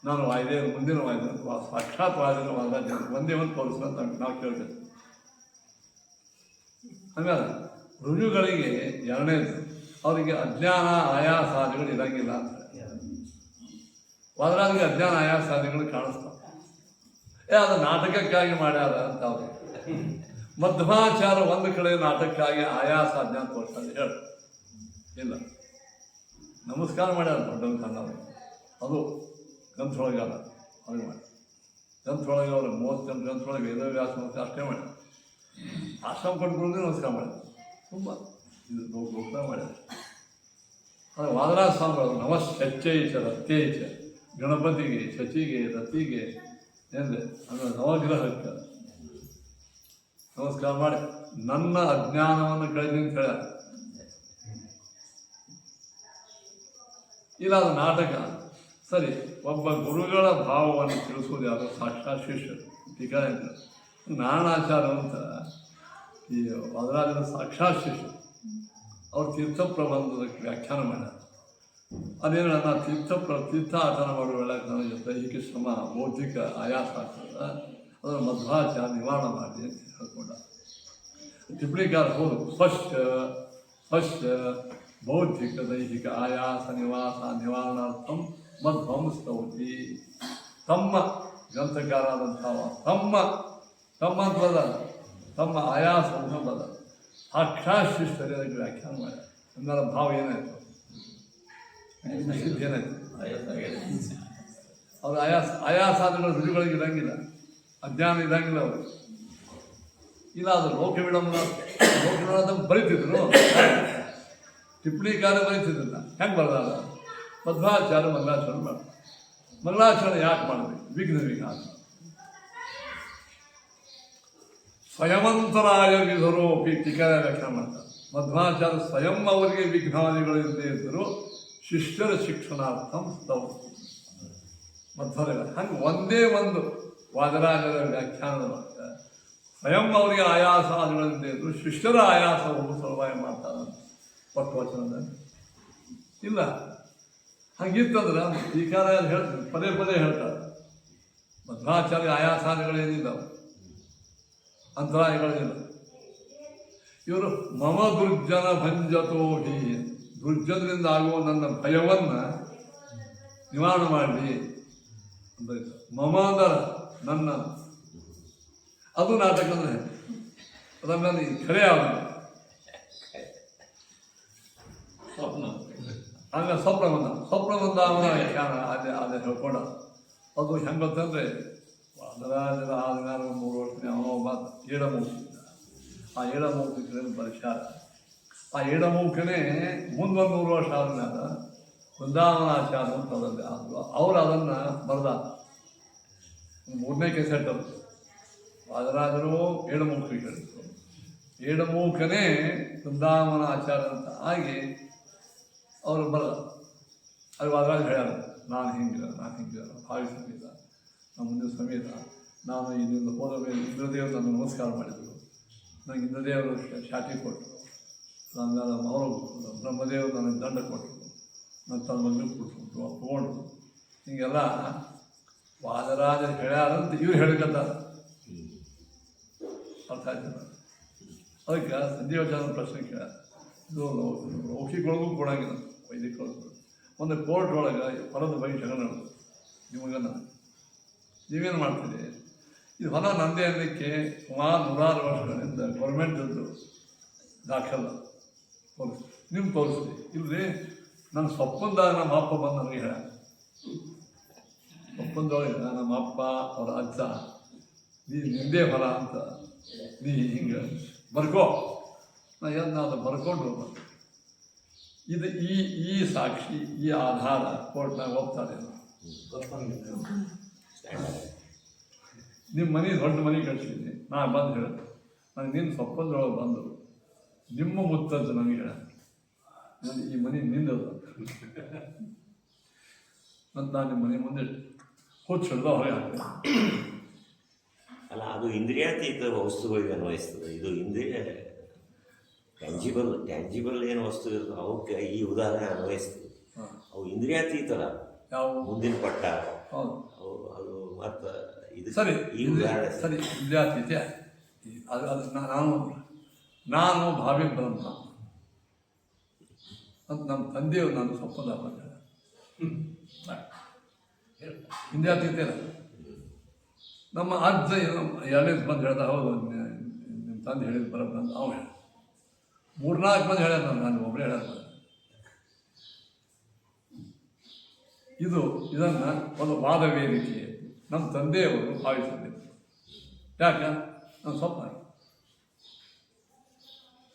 ನಾನು ವಾಯ್ದೆ ಮುಂದಿನ ವಾಯ್ದೆ ಸಾಕ್ಷಾತ್ ವಾಯ್ದೆ ವಾದರಾಜ ಒಂದೇ ಒಂದು ತೋರಿಸ್ಕೊಂತ ನಾವು ಕೇಳ್ತೇವೆ. ಆಮೇಲೆ ರುಜುಗಳಿಗೆ ಎರಡನೇದು ಅವರಿಗೆ ಅಜ್ಞಾನ ಆಯಾಸಾದಿಗಳು ಇರಂಗಿಲ್ಲ ಅಂತ. ವಾದರಾಜರಿಗೆ ಅಜ್ಞಾನ ಆಯಾಸಾದಿಗಳು ಕಾಣಿಸ್ತಾವೆ. ಅದು ನಾಟಕಕ್ಕಾಗಿ ಮಾಡ್ಯಾರ ಅಂತ ಅವ್ರು. ಮಧ್ವಾಚಾರ ಒಂದು ಕಡೆ ನಾಟಕಕ್ಕಾಗಿ ಆಯಾಸ ಅಜ್ಞಾನ ತೋರಿಸ್ತಾರೆ ಹೇಳ ಇಲ್ಲ. ನಮಸ್ಕಾರ ಮಾಡ್ಯಾರ ದೊಡ್ಡ ಕನ್ನಡ, ಅದು ಗ್ರಂಥೊಳಗಾದ ಅವ್ರಿಗೆ ಮಾಡಿ. ಗ್ರಂಥೊಳಗೆ ಅವರು 38 ಗ್ರಂಥೊಳಗೆ ವೇದವ್ಯಾಸ ನಮಸ್ಕಾರ ಅಷ್ಟೇ ಮಾಡ್ಯಾರ. ಆಶ್ರಮ ಕೊಟ್ಬಿಡೋದೇ ನಮಸ್ಕಾರ ಮಾಡ್ಯಾರ. ತುಂಬ ಇದು ನಮಸ್ಕಾರ ಮಾಡ್ಯಾರ. ಅದು ವಾದರಾಜ ಸ್ವಾಮಿಗಳು ನಮಶ್ಚೈಚ ರತ್ಯೈಚ ಗಣಪತಿಗೆ ಶಚಿಗೆ ರತಿಗೆ ಎಂದೆ ಅಂದರೆ ನವಗ್ರಹಕ್ಕೆ ನಮಸ್ಕಾರ ಮಾಡಿ ನನ್ನ ಅಜ್ಞಾನವನ್ನು ಕಳೆದಿ ಅಂತ ಹೇಳ. ಇಲ್ಲ ಅದು ನಾಟಕ. ಸರಿ, ಒಬ್ಬ ಗುರುಗಳ ಭಾವವನ್ನು ತಿಳಿಸೋದು ಯಾರು? ಸಾಕ್ಷಾತ್ ಶಿಷ್ಯರು. ಟೀಕಾ ನಾರಾಯಣಾಚಾರ್ಯ ಅಂತ ಈ ವಾದರಾಜನ ಸಾಕ್ಷಾತ್ ಶಿಷ್ಯರು. ಅವ್ರು ತೀರ್ಥ ಪ್ರಬಂಧಕ್ಕೆ ವ್ಯಾಖ್ಯಾನ ಮಾಡ್ಯಾರ. ಅದೇನು ನನ್ನ ತೀರ್ಥ ಆಚರಣೆ ಮಾಡುವ ವೇಳೆಗೆ ನನಗೆ ದೈಹಿಕ ಶ್ರಮ ಬೌದ್ಧಿಕ ಆಯಾಸ ಆಗ್ತದೆ, ಅದನ್ನು ಮಧ್ವಾಚಾರ ನಿವಾರಣೆ ಮಾಡಿ ಅಂತ ಹೇಳ್ಕೊಂಡ. ಟಿಪ್ಪಣಿಕಾರ ಹೋದು ಸ್ವಚ್ಛ ಬೌದ್ಧಿಕ ದೈಹಿಕ ಆಯಾಸ ನಿವಾರಣಾರ್ಥಂ ಮಧ್ವಂಸ್ತೌತಿ. ತಮ್ಮ ಗ್ರಂಥಕಾರಾದಂಥವ ತಮ್ಮ ಅಂತ ಬದ ತಮ್ಮ ಆಯಾಸವನ್ನು ಬದ ಸಾಕ್ಷಾತ್ ಶಿಷ್ಟರಿ ಅದಕ್ಕೆ ವ್ಯಾಖ್ಯಾನ ಮಾಡ್ಯಾರ. ಅನ್ನರ ಭಾವ ಏನಾಯ್ತು? ಏನಾಯ್ತು? ಅವ್ರ ಆಯಾಸಾದಿಗಳು ರುಜುಗಳಿಗೆ ಇರಂಗಿಲ್ಲ, ಅಜ್ಞಾನ ಇರಂಗಿಲ್ಲ ಅವರು. ಇಲ್ಲ ಅದು ಲೋಕ ವಿಡಂಬನ ಬರೀತಿದ್ರು, ಟಿಪ್ಪಣಿಕಾರ ಬರೀತಿದ್ದಿಲ್ಲ. ಹೆಂಗೆ ಬರಲ್ಲ? ಮಧ್ವಾಚಾರ್ಯ ಮಂಗಳಾಚರಣೆ ಮಾಡಿ. ಮಂಗಳಾಚರಣೆ ಯಾಕೆ ಮಾಡಬೇಕು? ವಿಘ್ನ ಸ್ವಯಂತರಾಯ ವಿಧರೋಪಿ ಟೀಕಾರ ವ್ಯಾಖ್ಯಾನ ಮಾಡ್ತಾರೆ. ಮಧ್ವಾಚಾರ್ಯ ಸ್ವಯಂ ಅವರಿಗೆ ವಿಘ್ನಾದಿಗಳು ಇಲ್ಲದೆ ಇದ್ದರು ಶಿಷ್ಯರ ಶಿಕ್ಷಣಾರ್ಥಂ ಸ್ತೌತಿ ಮಧ್ವರ. ಹಂಗೆ ಒಂದೇ ಒಂದು ವಾದರಾಜರ ವ್ಯಾಖ್ಯಾನದ ಸ್ವಯಂ ಅವರಿಗೆ ಆಯಾಸಾದಿಗಳಿಲ್ಲದೆ ಇದ್ದರು ಶಿಷ್ಯರ ಆಯಾಸ ಒಂದು ಸಲುವಾಗಿ ಮಾಡ್ತಾರೆ ಪಟ್ಟು ವಚನದಲ್ಲಿ ಇಲ್ಲ. ಹಾಗಿತ್ತಂದ್ರೆ ಟೀಕಾರ ಹೇಳ್ತಾರೆ, ಪದೇ ಹೇಳ್ತಾರೆ ಮಧ್ವಾಚಾರ್ಯ ಆಯಾಸಾದಿಗಳೇನಿದ್ದಾವೆ, ಅಂತರಾಯಗಳೇನಿಲ್ಲ. ಇವರು ಮಮ ದುರ್ಜನ ಭಂಜತೋ ಹಿ, ದುರ್ಜನರಿಂದ ಆಗುವ ನನ್ನ ಭಯವನ್ನು ನಿವಾರಣೆ ಮಾಡಲಿ ಅಂತ. ಮಮ ಅಂದರ ನನ್ನ, ಅದು ನಾಟಕ ಅಂದರೆ ಅದನ್ನು ಖರೆ ಆಗ ಹಂಗೆ ಸ್ವಪ್ನ ಅವನ ವ್ಯಾಖ್ಯಾನ ಅದೇ ಹೇಳ್ಕೊಂಡ. ಅದು ಹೆಂಗಂತಂದರೆ ವಾದರಾಜರ ಆದ್ಮೇಲೆ 3 ವರ್ಷ ಅವನೋ ಒಬ್ಬ ಏಡಮೂಕಿದ್ದ. ಆ ಏಡಮೂಕಿಗಳನ್ನು ಬಳಸ್ಯಾರ. ಆ ಏಡಮೂಕನೇ ಮುಂದೊಂದು 100 ವರ್ಷ ಆದ್ಮೇಲೆ ವೃಂದಾವನಾಚಾರ್ಯ ಅಂತ ಅದರಲ್ಲಿ ಆದರು. ಅವ್ರು ಅದನ್ನು ಬರೆದ 3ನೇ ಕೆಸೆಟ್ ಅದು. ವಾದರಾಜರು ಏಡಮೂಕರಿಗೆ ಹೇಳಿದ್ರು, ಏಡಮೂಕನೇ ವೃಂದಾವನಾಚಾರ್ಯ ಅಂತ ಆಗಿ ಅವರು ಬರೆದ. ಅದು ವಾದರಾಜ ಹೇಳ್ಯಾರ, ನಾನು ಹಿಂಗೆ ಭಾವಿಸಲಿಲ್ಲ, ನಮ್ಮ ಮುಂದಿನ ಸಮೇತ ನಾನು ಇಲ್ಲಿಂದ ಹೋದ ಮೇಲೆ ಇಂದ್ರದೇವರು ನನ್ನ ನಮಸ್ಕಾರ ಮಾಡಿದರು. ನನಗೆ ಇಂದ್ರದೇವರು ಶಾಟಿ ಕೊಟ್ಟರು, ನನ್ನ ಅವರು ಬ್ರಹ್ಮದೇವರು ನನಗೆ ದಂಡ ಕೊಟ್ಟರು, ನನ್ನ ತನ್ನ ಮಗನಿಗೆ ಕೊಡ್ತು ತೊಗೊಂಡ್ರು. ಹೀಗೆಲ್ಲ ವಾದರಾಜ ಹೇಳ್ಯಾರಂತ ಇವ್ರು ಹೇಳ್ಕತ್ತಾರೆ. ಅರ್ಥ ಆಯ್ತು. ಅದಕ್ಕೆ ಸಂಜೀವಾಚಾರ್ಯ ಪ್ರಶ್ನೆ ಕೇಳ್ಯಾರ. ಇದು ಲೌಕಿಕಗಳಿಗೂ ಕೊಡಂಗಿಲ್ಲ, ವೈದಿಕರಿಗೂ. ಒಂದು ಕೋರ್ಟ್ ಒಳಗೆ ಹೊಲದ ಬಗ್ಗೆ ಜಗಳ ನಡೆದು ನಿಮಗನ್ನ ನೀವೇನು ಮಾಡ್ತೀರಿ? ಇದು ಹೊಲ ನಂದೇ ಅನ್ನೋಕ್ಕೆ ಸುಮಾರು 100 ವರ್ಷಗಳಿಂದ ಗೌರ್ಮೆಂಟದ್ದು ದಾಖಲ ನಿಮ್ಮ ತೋರಿಸ್ರಿ. ಇಲ್ಲರಿ ನನ್ನ ಸ್ವಪ್ಪಂದಾಗ ನಮ್ಮ ಅಪ್ಪ ಬಂದು ನನಗೆ ಹೇಳ, ಸ್ವಪ್ಪಂದೊಳಗೆ ನಮ್ಮ ಅಪ್ಪ ಅವರ ಅಜ್ಜ ನಿಂದೇ ಹೊಲ ಅಂತ ನೀ ಹಿಂಗೆ ಬರ್ಕೋ. ನಾನು ಅದು ಬರ್ಕೊಂಡು ಇದು ಈ ಸಾಕ್ಷಿ, ಈ ಆಧಾರ ಕೋರ್ಟ್ನಾಗ ಹೋಗ್ತಾರೆ. ನಿಮ್ಮ ಮನೆ ದೊಡ್ಡ ಮನೆ ಕಳಿಸಿದ್ದೀನಿ, ನಾನು ಬಂದು ಹೇಳೋದು ನನಗೆ ನಿನ್ನ ಸ್ವಪ್ಪಂದ್ರೊಳಗೆ ಬಂದು ನಿಮ್ಮ ಮುತ್ತದ್ದು ನನಗೆ ಹೇಳ, ನಾನು ಈ ಮನೆ ನಿಂದದು ಮತ್ತು ನಾನು ನಿಮ್ಮ ಮನೆ ಮುಂದೆ ಹುಚ್ಚು ಹಿಡ್ದು ಹೊರಗೆ ಹಾಕ್ತೇನೆ. ಅಲ್ಲ, ಅದು ಇಂದ್ರಿಯಾತೀತ ವಸ್ತುಗಳಿಗೆ ಅನ್ವಯಿಸ್ತದೆ. ಇದು ಇಂದ್ರಿಯ ಟ್ಯಾಂಜಿಬಲ್ ಏನು ವಸ್ತು ಇರ್ತದೆ ಅವಕ್ಕೆ ಈ ಉದಾಹರಣೆ ಅನ್ವಯಿಸ್ತದೆ. ಅವು ಇಂದ್ರಿಯಾತೀತಲ್ಲ, ಯಾವ ಮುಂದಿನ ಪಟ್ಟ ಹೌದು ಅವು ಅದು ಮತ್ತು ಇದು ಸರಿ ಈ ಉದಾಹರಣೆ ಸರಿ ವಿದ್ಯಾರ್ಥಿ ಅದು ನಾನು ಭಾವಿ ಬ್ರಹ್ಮ ಅಂತ ನಮ್ಮ ತಂದೆಯವರು ನಾನು ಸ್ವಪ್ನದ ಬಂದ ವಿದ್ಯಾರ್ಥಿ ನಮ್ಮ ಅಜ್ಜ ಎರಡನೇ ಬಂದು ಹೇಳ್ದ, ಹೌದು ನಿಮ್ಮ ತಂದೆ ಹೇಳಿದ ಬರಲ್ಲ ಅಂತ ಅವ್ನು ಹೇಳ. 3-4 ಮಂದಿ ಹೇಳ್ಯಾರ, ನಾನು ಒಬ್ಬರೇ ಹೇಳ್ಯಾರ. ಇದನ್ನು ಒಂದು ವಾದ ವೇದಿಕೆ ನಮ್ಮ ತಂದೆಯವರು ಭಾವಿಸಬೇಕು. ಯಾಕೆ ನಮ್ಮ ಸ್ವಪ್ನ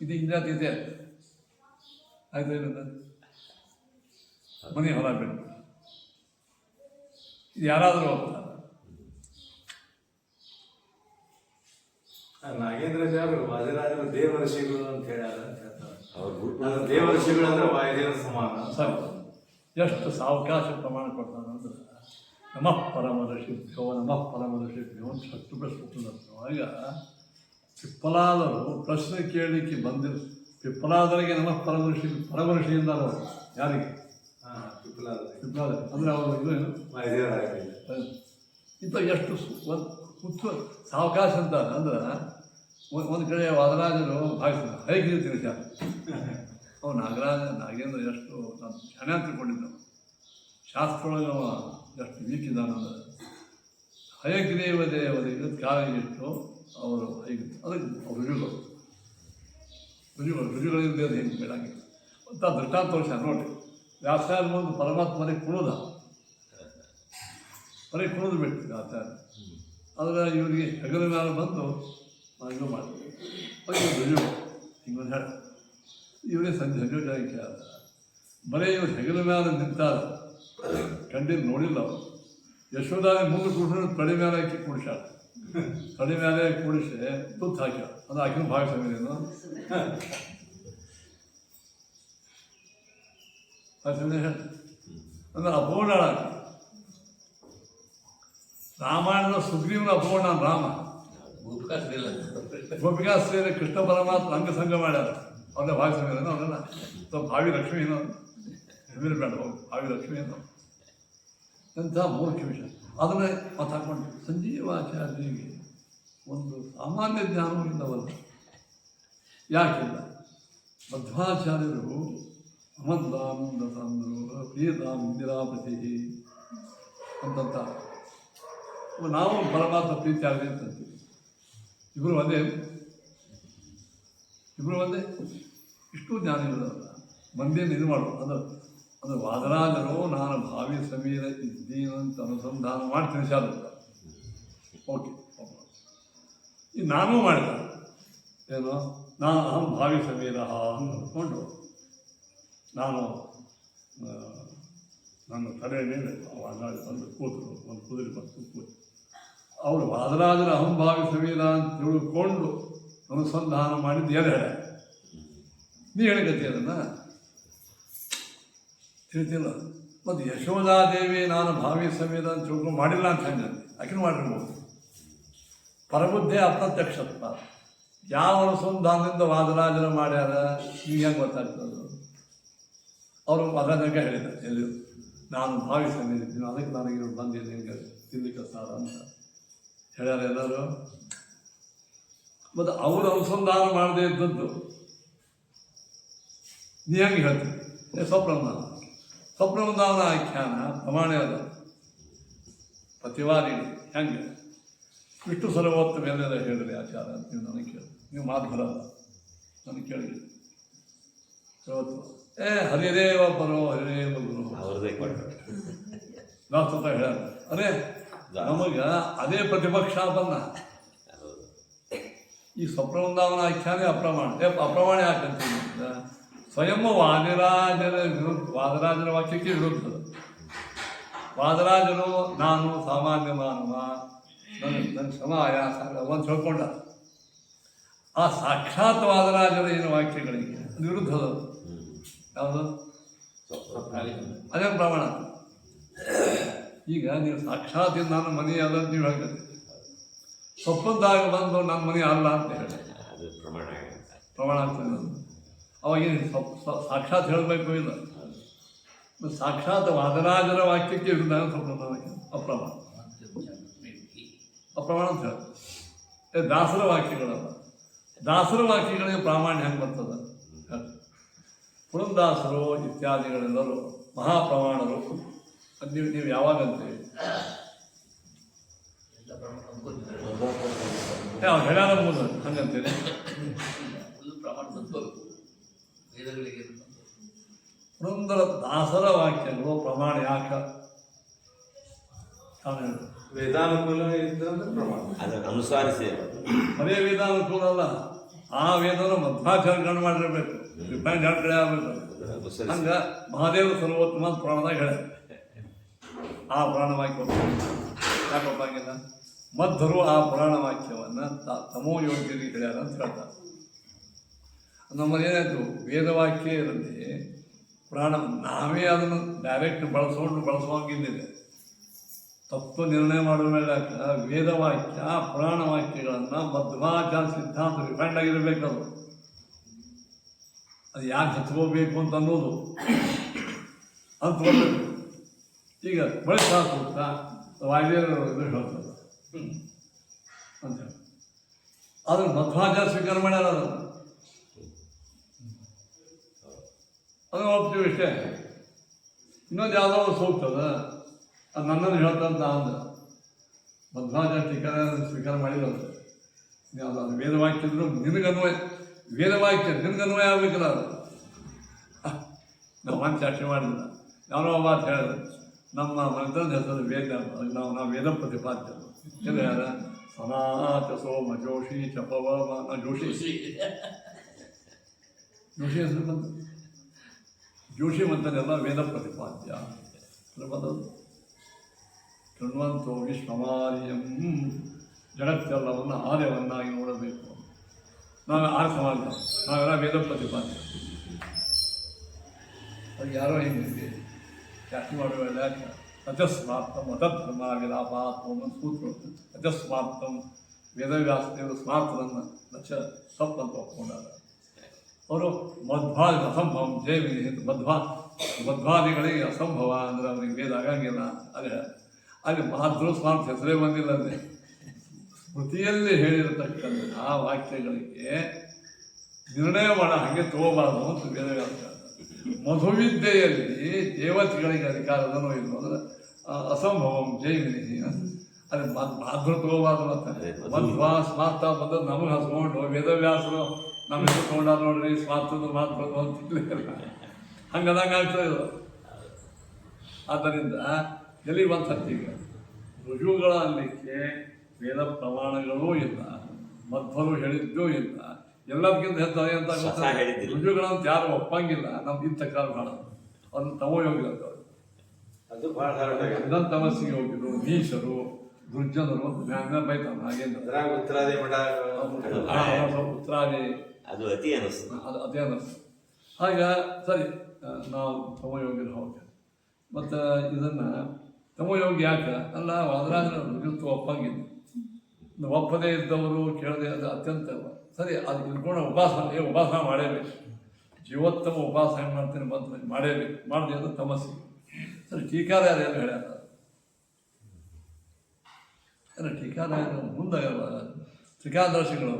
ಇದು ಇಂದ್ರಿಯಾತೀತೆ ಆಯ್ತು. ಏನಂತ ಮನೆ ಹೊಲ ಬಿಟ್ಟು ಇದು ಯಾರಾದರೂ ಹೋಗ್ತಾರೆ. ನಾಗೇಂದ್ರಾಚಾರ್ಯರು ವಾದಿರಾಜರು ದೇವಋಷಿಗಳು ಅಂತ ಹೇಳ್ಯಾರ. ಅವ್ರ ದೇವಋಷಿಗಳು ಅಂದ್ರೆ ವಾಯುದೇವರ ಸಮಾನ. ಸರಿ, ಎಷ್ಟು ಸಾವಕಾಶ ಪ್ರಮಾಣ ಕೊಡ್ತಾನಂದ್ರೆ ನಮಃ ಪರಮ ಋಷಿಭ್ಯೋ ನಮಃ ಪರಮ ಋಷಿಭ್ಯೋ ಅಂತ ಶಕ್ತಿ ಪ್ರಶ್ನೆ. ಆಗ ಪಿಪ್ಪಲಾದರು ಪ್ರಶ್ನೆ ಕೇಳಲಿಕ್ಕೆ ಬಂದಿರು. ಪಿಪ್ಪಲಾದರಿಗೆ ನಮಃ ಪರಮ ಋಷಿಯಿಂದ ಯಾರಿಗೆ ಪಿಪ್ಪಲಾದ ಅಂದರೆ ಅವರು ಇದು ಇಂಥ ಎಷ್ಟು ಹುಚ್ಚು ಸಾವಕಾಶ ಅಂತ ಅಂದ್ರೆ ಒಂದು ಕಡೆ ವಾದರಾಜರು ಭಾವಿಸಿದ ಹೈಗಿರಿ ತಿಳಿಸ್ಯಾರ. ಅವು ನಾಗೇಂದ್ರ ಎಷ್ಟು ನಾನು ಜನ ತಿಳ್ಕೊಂಡಿದ್ದವು. ಶಾಸ್ತ್ರೊಳಗೆ ಅವ ಎಷ್ಟು ವೀಕಿದಾನಂದ್ರೆ ಹಯಗ್ರೀವ ದೇವರಿಗೆ ಕಾಲ ಎಷ್ಟು ಅವರು ಹೈಗ್ರಿ ಅದಕ್ಕೆ ರುಜುಗಳಿಂದ ಹೆಂಗೆ ಬೇಡಂಗಿಲ್ಲ ಅಂತ ದೃಷ್ಟಾಂತ ತೋರಿಸ್ಯಾರ ನೋಡಿ. ವ್ಯಾಸಾಯ ಮುಂದೆ ಪರಮಾತ್ಮನಿಗೆ ಕುಣಿದು ಬಿಟ್ಟು ವ್ಯಾಸಾಯ ಆದರೆ ಇವರಿಗೆ ಹೆಗಲ ಮೇಲೆ ಬಂದು ಇದು ಮಾಡ್ತೀವಿ ರುಜು ಹಿಂಗೊಂದು ಹೇಳ ಇವರೇ ಸಂಜೆ ಕೇಳ ಬರೀ ಇವ್ರು ಹೆಗಲ ಮೇಲೆ ನಿಂತಾರ ಕಂಡಿದ್ದು ನೋಡಿಲ್ಲ ಅವರು. ಯಶೋಧಾನೆ ಮುಂದೆ ಕೂಡಿಸಿದ್ರೆ ತಡೆ ಮೇಲೆ ಹಾಕಿ ಕೂಡಿಸ್ಯಾರ. ತಡೆ ಮೇಲೆ ಕೂಡಿಸಿ ತುತ್ತು ಹಾಕ್ಯಾರ. ಅದು ಆಕಿನ ಭಾವಿಸಂಗೇನು ಅಂದ್ರೆ ಅಪೂರ್ಣ ರಾಮಾಯಣದ ಸುಗ್ರೀವನ ಅಪೂರ್ಣ ರಾಮ ಗೋಪಿಕಾಸ್ತ್ರೀಯರ ಕೃಷ್ಣ ಪರಮಾತ್ಮ ಅಂಗಸಂಗ ಮಾಡ್ಯಾರ. ಅವ್ರನ್ನ ಭಾವಿಸಂಗೇನು ಅವ್ರನ್ನ ಸ್ವಲ್ಪ ಭಾವಿ ಲಕ್ಷ್ಮಿ ಏನೋ ಬೇಡ ಹೋಗಿ ಭಾವಿ ಲಕ್ಷ್ಮಿ ಏನೋ ಎಂಥ ಮೂರ್ಖ ವಿಷಯ. ಅದನ್ನೇ ಮಾತಾಡ್ಕೊಂಡು ಸಂಜೀವಾಚಾರ್ಯರಿಗೆ ಒಂದು ಸಾಮಾನ್ಯ ಜ್ಞಾನವೂ ಇಲ್ಲವಲ್ಲ. ಯಾಕಿಲ್ಲ? ಮಧ್ವಾಚಾರ್ಯರು ಅಮಂದಾನಂದ ತಂದರು ಪ್ರಿಯತಾಂ ಇಂದಿರಾಪತಿ ಅಂತಂತ ನಾವು ಪರಮಾತ್ಮ ಪ್ರೀತಿ ಆಗಲಿ ಅಂತಂತೀವಿ. ಇಬ್ಬರು ಒಂದೇ ಇಷ್ಟು ಜ್ಞಾನ ಇರೋದಲ್ಲ. ಮಂದಿಯನ್ನು ಇದು ಮಾಡೋದು ಅದು ವಾದರಾಜರು ನಾನು ಭಾವಿ ಸಮೀರ ಇದ್ದೀನಂತ ಅನುಸಂಧಾನ ಮಾಡಿ ತಿಳಿಸ್ಯಾರ. ಓಕೆ, ಈಗ ನಾನೂ ಮಾಡಿದ ಏನು ನಾನು ಅಹಂ ಭಾವಿ ಸಮೀರ ಅಂದ್ಕೊಂಡು ನಾನು ನನ್ನ ತಲೆ ಮೇಲೆ ವಾದರಾಜ ಬಂದು ಕೂತರು. ಒಂದು ಕುದುರೆ ಬಂದು ಕೂತು ಅವರು ವಾದರಾಜರ ಅಹಂಭಾವಿ ಸಮೀರ ಅಂತ ತಿಳ್ಕೊಂಡು ಅನುಸಂಧಾನ ಮಾಡಿದ್ದು ಎರಡು ಹೇಳ. ನೀ ಹೇಳಿಕತ್ತಿ ಅದನ್ನು ತಿಳಿತಿಲ್ಲ. ಮತ್ತು ಯಶೋಧಾದೇವಿ ನಾನು ಭಾವಿ ಸಮೀರ ಅಂತ ತಿಳ್ಕೊಂಡು ಮಾಡಿಲ್ಲ ಅಂತ ಹೇಳಿ ಆಕಿನೂ ಮಾಡಿರ್ಬೋದು. ಪರಬುದ್ಧಿ ಅಪ್ರತ್ಯಕ್ಷತ್ವ ಯಾವ ಅನುಸಂಧಾನದಿಂದ ವಾದರಾಜರು ಮಾಡ್ಯಾರ ಈಗ ಹೆಂಗೆ ಗೊತ್ತಾಗ್ತದೆ? ಅವರು ವಾದರಾಜಕ್ಕೆ ಹೇಳಿದ್ದಾರೆ ಎಲ್ಲಿ ನಾನು ಭಾವಿ ಸಮೀರಿದ್ದೀನಿ, ಅದಕ್ಕೆ ನನಗೆ ಬಂದಿದ್ದು ಹಿಂಗೆ ತಿನ್ಲಿಕ್ಕೆ ಸಾರ ಅಂತ ಹೇಳ್ಯಾರ ಎಲ್ಲರೂ. ಮತ್ತು ಅವರು ಅನುಸಂಧಾನ ಮಾಡದೇ ಇದ್ದದ್ದು ನೀ ಹೆಂಗೆ ಹೇಳ್ತೀವಿ? ಸ್ವಪ್ನವೃಂದಾವನ ಆಖ್ಯಾನ ಪ್ರಮಾಣ ಅದ ಪ್ರತಿವಾದಿಗಳು ಹೆಂಗೆ ವಿಷ್ಣು ಸರ್ವೋತ್ತಮ ಎಲ್ಲೆಲ್ಲ ಹೇಳಿರಿ ಆಚಾರ ಅಂತ ನೀವು ನನಗೆ ಕೇಳಿ. ನೀವು ಮಾತು ಬರಲ್ಲ ನನಗೆ ಕೇಳಿ. ಸರ್ವೋತ್ತಮ ಹರಿದೇವ ಪರೋ ಹರಿದೇವ ಗುರು ಅವ್ರದೇ ಕೊಟ್ಟರು ದಾಸತ ಹೇಳ್ಯಾರ. ಅರೆ ನಮಗೆ ಅದೇ ಪ್ರತಿಪಕ್ಷ ಬಂದ ಈ ಸ್ವಪ್ನವೃಂದಾವನ ಆಖ್ಯಾನೇ ಅಪ್ರಮಾಣ ಯಾಕಂತೀನಿ ಸ್ವಯಂ ವಾದರಾಜರ ವಾಕ್ಯಕ್ಕೆ ವಿರುದ್ಧ. ವಾದರಾಜರು ನಾನು ಸಾಮಾನ್ಯ ಮಾನವ, ನನ್ನ ಶ್ರಮ ಆಯಾಸ ಒಂದು ಹೇಳ್ಕೊಂಡ. ಆ ಸಾಕ್ಷಾತ್ ವಾದರಾಜರ ಏನು ವಾಕ್ಯಗಳಿಗೆ ಅದು ವಿರುದ್ಧದ ಯಾವುದು ಅದೇ ಪ್ರಮಾಣ. ಈಗ ನೀವು ಸಾಕ್ಷಾತ್ ನನ್ನ ಮನೆ ಅಲ್ಲ ಅಂತ ನೀವು ಹೇಳ್ತೀರಿ. ಸ್ವಪ್ನದಾಗ ಬಂದು ನನ್ನ ಮನೆ ಅಲ್ಲ ಅಂತ ಹೇಳಿ ಅದು ಪ್ರಮಾಣ ಆಗ್ತದೆ. ಅವಾಗೇನು ಸಾಕ್ಷಾತ್ ಹೇಳಬೇಕು ಇಲ್ಲ. ಸಾಕ್ಷಾತ್ ವಾದರಾಜರ ವಾಕ್ಯಕ್ಕೆ ವಿರುದ್ಧ ಅಪ್ರಮಾಣ ಅಪ್ರಮಾಣ ಅಂತ ಹೇಳ. ದಾಸರ ವಾಕ್ಯಗಳಲ್ಲ. ದಾಸರ ವಾಕ್ಯಗಳಿಗೆ ಪ್ರಾಮಾಣ್ಯ ಹೆಂಗೆ ಬರ್ತದೆ? ಪುರಂದಾಸರು ಇತ್ಯಾದಿಗಳೆಲ್ಲರೂ ಮಹಾಪ್ರಮಾಣರು. ಅದು ನೀವು ಯಾವಾಗಂತೇಳಿ ಅವ್ರು ಹೇಳ್ಯಾರ ಮೂಲ ಹಂಗಂತೇಳಿ ವೇದಗಳಿಗೆ ಪುರಂದರ ದಾಸರ ವಾಕ್ಯಗಳು ಪ್ರಮಾಣ ಯಾಕ ವೇದಾನುಕೂಲ ಇದ್ದಂದ್ರೆ ಪ್ರಮಾಣ ಅದನ್ನು ಅನುಸಾರಿಸಿ ಅದೇ ವೇದಾನುಕೂಲ ಅಲ್ಲ. ಆ ವೇದನ ಮಧ್ವಾಚಾರ್ಯಗಳನ್ನು ಮಾಡಿರಬೇಕು. ರಿಫೈಂಡ್ ಎರಡು ಕಡೆ ಆಗಬೇಕು. ಹಂಗೆ ಮಹಾದೇವ ಸರ್ವೋತ್ತಮ ಪುರಾಣದಾಗ ಹೇಳ ಆ ಪುರಾಣ ವಾಕ್ಯ ಯಾಕೆ ಗೊತ್ತಾಗಿಲ್ಲ. ಮಧ್ವರು ಆ ಪುರಾಣ ವಾಕ್ಯವನ್ನು ತಮೋ ಯೋಗ್ಯರಿಗೆ ಹೇಳ್ಯಾರ ಅಂತ ಹೇಳ್ತಾರೆ. ನಮ್ಮಲ್ಲಿ ಏನಾಯಿತು, ವೇದವಾಕ್ಯ ಇರಲಿ ಪುರಾಣ ನಾವೇ ಅದನ್ನು ಡೈರೆಕ್ಟ್ ಬಳಸುವಂಗಿದ್ದಿದೆ. ತತ್ವ ನಿರ್ಣಯ ಮಾಡುವ ಮೇಲೆ ವೇದವಾಕ್ಯ ಪುರಾಣ ವಾಕ್ಯಗಳನ್ನು ಮಧ್ವಾಚಾರ ಸಿದ್ಧಾಂತ ರಿಫೈಂಡ್ ಆಗಿರಬೇಕದು. ಅದು ಯಾಕೆ ಹಚ್ಕೋಬೇಕು ಅಂತ ಅನ್ನೋದು ಅಂತ ಬರಬೇಕು. ಈಗ ಬಳಿಕ ಸೂಕ್ತ ವಾಯುದೇವರು ಇದು ಹೇಳ್ತದೆ ಅಂತ ಹೇಳಿ ಅದನ್ನು ಮಧ್ವಾಚಾರ ಸ್ವೀಕಾರ ಮಾಡ್ಯಾರ. ಅದನ್ನು ಒಪ್ತೀವಿ ಇಷ್ಟೇ. ಇನ್ನೊಂದು ಯಾವುದೋ ಸೂಕ್ತದ ಅದು ನನ್ನನ್ನು ಹೇಳ್ತಂತ ಅಂದ ಮಧ್ವಾಚಾರ ಸ್ವೀಕಾರ ಮಾಡಿಲ್ಲ. ಅದು ವೇದವಾಕ್ಯ ಇದ್ರು ನಿನಗನ್ವಯ ವೇದವಾಕ್ಯ ನಿನಗನ್ವಯ ಆಗಬೇಕಲ್ಲ. ಅದು ನಾವು ಮನಸ್ಸು ಅಷ್ಟೇ ಮಾಡಿಲ್ಲ. ಯಾರೋ ಮಾತು ಹೇಳಿದ್ರೆ ನಮ್ಮ ಮನದ ಹೆಸರು ವೇದ. ನಾವು ವೇದ ಪ್ರತಿಪಾದ್ಯರು. ಎಲ್ಲ ಯಾರ ಸನಾತ ಸೋಮ ಜೋಶಿ ಚಪವ ಜೋಶಿ ಜೋಶಿ ಹೆಸರು ಬಂತು. ಜೋಶಿ ಮಂತನೆಲ್ಲ ವೇದ ಪ್ರತಿಪಾದ್ಯ ಬಂದದ್ದು. ಶೃಣ್ವಂತೋ ವಿಶ್ವಮಾರ್ಯಂ ಜಗತ್ತೆಲ್ಲವನ್ನು ಆರ್ಯವನ್ನಾಗಿ ನೋಡಬೇಕು. ನಾವು ಆರ್ಯ ಸಮಾಜ, ನಾವೆಲ್ಲ ವೇದ ಪ್ರತಿಪಾದ್ಯ. ಅದು ಯಾರೋ ಹಿಂಗೆ ಜಾಸ್ತಿ ಮಾಡುವ ಯಾಕೆ ಅಜಸ್ಮಾರ್ಥಂ ಅತಧರ್ಮ ವಿಲಾಪಾತ್ಮ ಒಂದು ಸೂತ್ರ. ಅಜಸ್ಮಾರ್ಥಂ ವೇದವ್ಯಾಸದೇವರು ಸ್ಮಾರ್ಥವನ್ನು ನಚ ತಪ್ಪಂತ ಒಪ್ಕೊಂಡಾರ. ಅವರು ಮಧ್ವಾದಿ ಅಸಂಭವ ಜೈವಿನಿ ಮಧ್ವಾದಿಗಳಿಗೆ ಅಸಂಭವ ಅಂದರೆ ಅವ್ರಿಗೆ ವೇದ ಆಗಂಗಿಲ್ಲ. ಅದೇ ಅಲ್ಲಿ ಮಹಾಧ್ರು ಸ್ಮಾರ್ಥ ಹೆಸರೇ ಬಂದಿಲ್ಲ. ಅಂದರೆ ಸ್ಮೃತಿಯಲ್ಲಿ ಹೇಳಿರತಕ್ಕಂಥ ಆ ವಾಕ್ಯಗಳಿಗೆ ನಿರ್ಣಯ ಮಾಡೋ ಹಾಗೆ ತಗೋಬಾರ್ದು ಅಂತ ವೇದವ್ಯಾಸ. ಮಧುವಿದ್ಯೆಯಲ್ಲಿ ದೇವತೆಗಳಿಗೆ ಅಧಿಕಾರದನೋ ಇಲ್ಲ ಅಂದ್ರೆ ಅಸಂಭವಂ ಜೈವಿನಿ ಅದೇ ಮಹಾಧ್ರು ತಗೋಬಾರ್ದು ಅಂತಾರೆ. ಮಧ್ವಾ ಸ್ಮಾರ್ಥ ಬಂದದ್ದು ನಮಗೆ ಹಸ್ಕೊಂಡು ವೇದವ್ಯಾಸರು ನಮ್ಮ ಹೆಸರು ತೊಗೊಂಡಾರ ನೋಡ್ರಿ ಸ್ಮಾರ್ಥದ ಮಾತು ಅಂತಿಲ್ಲ. ಹಂಗದಂಗೆ ಆಗ್ತದೆ ಇದು. ಆದ್ದರಿಂದ ಎಲ್ಲಿ ಒಂದು ಸತ್ತೀಗ ರುಜುಗಳ ಅಲ್ಲಿಕ್ಕೆ ವೇದ ಪ್ರಮಾಣಗಳೂ ಇಲ್ಲ, ಮಧ್ವರು ಹೇಳಿದ್ದೂ ಇಲ್ಲ. ಎಲ್ಲದಕ್ಕಿಂತ ಹೆಚ್ಚಾಗಿ ಅಂತ ರುಜುಗಳಂತ ಯಾರು ಒಪ್ಪಂಗಿಲ್ಲ. ನಮ್ದು ಇಂಥ ಕಾಲ ಮಾಡೋದು ಅದನ್ನು ತಮೋ ಯೋಗಿ ಅಂತ. ಅದು ಭಾಳ ಇದನ್ನು ತಮಸ್ಸಿಗೆ ಹೋಗಿದ್ರು ನೀಚರು ದುರ್ಜನರು ಅಂತ ಜ್ಞಾನ ಬೈತಾನ. ಹಾಗೇನು ಉತ್ತರಾದಿ ಮಠ ಉತ್ತರಾದಿ ಅದು ಅತಿ ಅನ್ನಿಸ್ತದೆ. ಅದು ಅದೇ ಅನ್ನಿಸ್ತದೆ. ಹಾಗೆ ಸರಿ ನಾವು ತಮೋಯೋಗಿರು ಹೋಗಿ ಮತ್ತು ಇದನ್ನು ತಮೋಯೋಗಿ ಯಾಕೆ ಅಲ್ಲ ವಾದರಾಜನ ರುಜುತ್ವ ಒಪ್ಪಂಗಿಲ್ಲ. ಒಪ್ಪದೇ ಇದ್ದವರು ಕೇಳದೆ ಅದು ಅತ್ಯಂತ ಸರಿ. ಅದು ಇಟ್ಕೊಂಡು ಉಪಾಸನೆ ಮಾಡೇಬೇಕು. ಜೀವೋತ್ತಮ ಉಪಾಸನೆ ಮಾಡ್ತೀನಿ ಬಂತ ಮಾಡೇಬೇಕು. ಮಾಡಿದೆ ಅದು ತಮಸ್ಸಿ. ಸರಿ ಟೀಕಾರ ಯಾರೇನು ಹೇಳ್ಯಾರ ಅಲ್ಲ ಟೀಕಾರ ಮುಂದೆ ತ್ರಿಕಾದರ್ಶಿಗಳು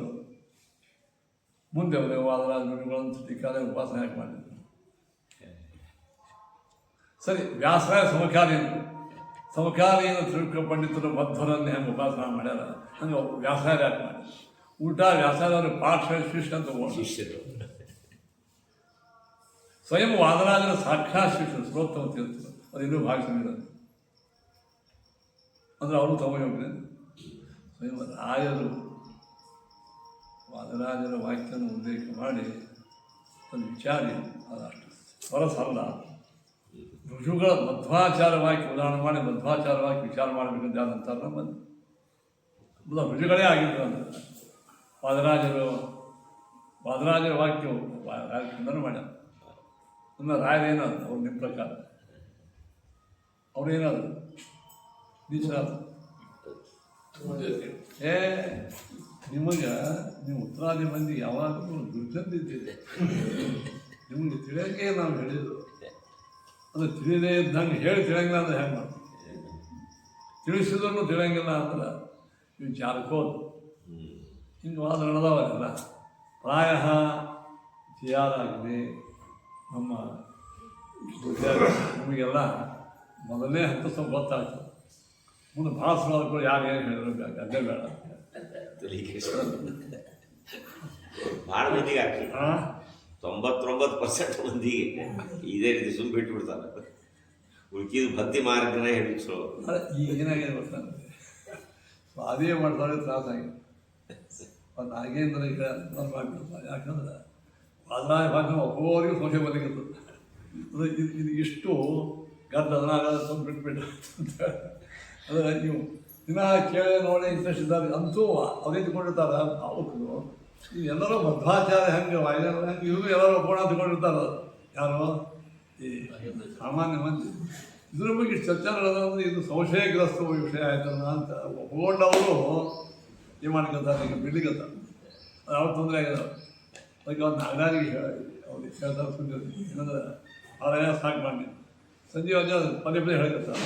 ಮುಂದೆ ಅವರೇ ವಾದರಾಜರುಗಳಂತ ಟೀಕಾರ ಉಪಾಸನೆ ಯಾಕೆ ಮಾಡಿದ್ರು. ಸರಿ ವ್ಯಾಸರಾಯ ಸಮಕಾಲೀನ ತ್ರಿವಿಕ್ರ ಪಂಡಿತರು ಮಧ್ವರನ್ನೇ ಹೆಂಗೆ ಉಪಾಸನೆ ಮಾಡ್ಯಾರ ಹಂಗೆ ವ್ಯಾಸರಾಯ ಯಾಕೆ ಮಾಡಿದ್ರು. ಉಲ್ಟಾ ವ್ಯಾಸರಾಯವರು ಪಾಠ ಶಿಷ್ಯ ಅಂತ ಶಿಷ್ಯರು ಸ್ವಯಂ ವಾದರಾಜನ ಸಾಕ್ಷಾತ್ ಶಿಷ್ಯರು ಸರ್ವೋತ್ತಮ ತೀರ್ಥರು. ಅದು ಇನ್ನೂ ಭಾಗಿಸಿದ್ದಾರೆ ಅಂದರೆ ಅವರು ತಮಯೋಗ್ಯ. ಸ್ವಯಂ ರಾಯರು ವಾದರಾಜರ ವಾಕ್ಯನ ಉಲ್ಲೇಖ ಮಾಡಿ ಅದನ್ನು ವಿಚಾರಿ ಅದಷ್ಟು ಹೊರಸಲ್ಲ. ರುಜುಗಳ ಮಧ್ವಾಚಾರ ವಾಕ್ಯ ಉದಾಹರಣೆ ಮಾಡಿ ಮಧ್ವಾಚಾರ ವಾಕ್ಯ ವಿಚಾರ ಮಾಡಬೇಕಂತ ಯಾರಂತಾರೆ ಬಂದು ರುಜುಗಳೇ ಆಗಿದ್ರು ಅಂತ. ವಾದರಾಜರ ವಾಕ್ಯ ಖಂಡನೆ ಮಾಡ್ಯಾರ. ಇನ್ನು ರಾಯರೇನಾದ್ರು ಅವ್ರು ನಿಮ್ಮ ಪ್ರಕಾರ ಅವ್ರೇನಾದ್ರು ನೀಚರಾದ್ರು ನಿಮಗೆ ನೀವು ಉತ್ತರಾದಿ ಮಂದಿ ಯಾವಾಗಲೂ ದುರ್ಗಂದಿದ್ದೀರಿ. ನಿಮಗೆ ತಿಳಿಯೋಕೆ ನಾವು ಹೇಳಿದ್ದು ಅದು ತಿಳಿದೇ ಇದ್ದಂಗೆ ಹೇಳಿ ತಿಳಿಯಂಗಿಲ್ಲ ಅಂದ್ರೆ ಹೆಂಗೆ ಮಾಡ್ತೀವಿ? ತಿಳಿಸಿದ್ರು ತಿಳಿಯಂಗಿಲ್ಲ ಅಂದ್ರೆ ನೀವು ಜಾರ್ಕೋದು ಹಿಂಗೆ ವಾದ ನಡೆದವಲ್ಲ. ಪ್ರಾಯ ಜಿಯಾರಾಗಿದೆ ನಮ್ಮ ನಮಗೆಲ್ಲ ಮೊದಲನೇ ಹಂತ ಸ್ವಲ್ಪ ಗೊತ್ತಾಗ್ತದೆ. ಮುಂದೆ ಭಾಳ ಸುಮಾರು ಯಾರು ಏನು ಹೇಳಿದ್ರು ಬೇಡ, ಅದೇ ಬೇಡ. ಭಾಳ ಮಂದಿಗೆ ಆಗ್ತದೆ. 99% ಮಂದಿಗೆ ಇದೇ ರೀತಿ ಸುಮ್ಮ ಬಿಟ್ಬಿಡ್ತಾರೆ. ಉಳ್ಕಿದ ಭಕ್ತಿ ಮಾರ್ಗನೇ ಹೇಳಿಸೋ. ಈಗ ಏನಾಗಿದೆ ಗೊತ್ತಾಗ ಅದೇ ಮಾಡ್ತಾರೆ ತ್ರಾಸಾಗಿದೆ. ಒಂದು ನಾಗೇಂದ್ರ ಈಗ ಮಾಡಿಬಿಡ್ತಾರೆ. ಯಾಕಂದ್ರೆ ವಾದರಾಯ ಭಾಷೆ ಒಬ್ಬರಿಗೆ ಸಂಶಯ ಬರ್ಲಿಕ್ಕೆ ಇದು ಇಷ್ಟು ಗದ್ದ ಅದನ್ನಾಗ ತಂದು ಬಿಟ್ಬಿಟ್ಟು ಅಂದರೆ ನೀವು ದಿನ ಕೇಳಿ ನೋಡಿ ಇಂಟ್ರೆಸ್ಟ್ ಇದ್ದಾರೆ ಅಂತೂ ಅವರೇ ತಗೊಂಡಿರ್ತಾರೆ. ಅವಕ್ಕೂ ಈ ಎಲ್ಲರೂ ಮಧ್ವಾಚಾರ್ಯ ಹೆಂಗೆ ವಾಯುದೇವ ಹೆಂಗೆ ಇವರು ಎಲ್ಲರೂ ಒಪ್ಪೋಣ ತಗೊಂಡಿರ್ತಾರೆ. ಯಾರು ಈ ಸಾಮಾನ್ಯ ಮಂದಿ ಇದ್ರ ಬಗ್ಗೆ ಚರ್ಚೆ ನಡೆದಂದ್ರೆ ಇದು ಸಂಶಯಗ್ರಸ್ತ ವಿಷಯ ಆಯ್ತಲ್ಲ ಅಂತ ಒಪ್ಕೊಂಡವರು ಏನು ಮಾಡ್ಕೊತಾರೆ, ಈಗ ಬಿಡ್ಲಿಕ್ಕಂತಾರೆ. ಅದು ಅವ್ರು ತೊಂದರೆ ಆಗಿದಾವೆ. ಅದಕ್ಕೆ ಅವ್ರು ನಾಗರಾಜಿಗೆ ಅವ್ರಿಗೆ ಹೇಳ್ತಾರೆ ಸುಂದರ ಏನಂದ್ರೆ ಆದಾಯ ಸಾಕು ಮಾಡಿ ಸಂಜೆ ಅಜ್ಜ ಪದೇ ಪದೇ ಹೇಳ್ತಾರೆ.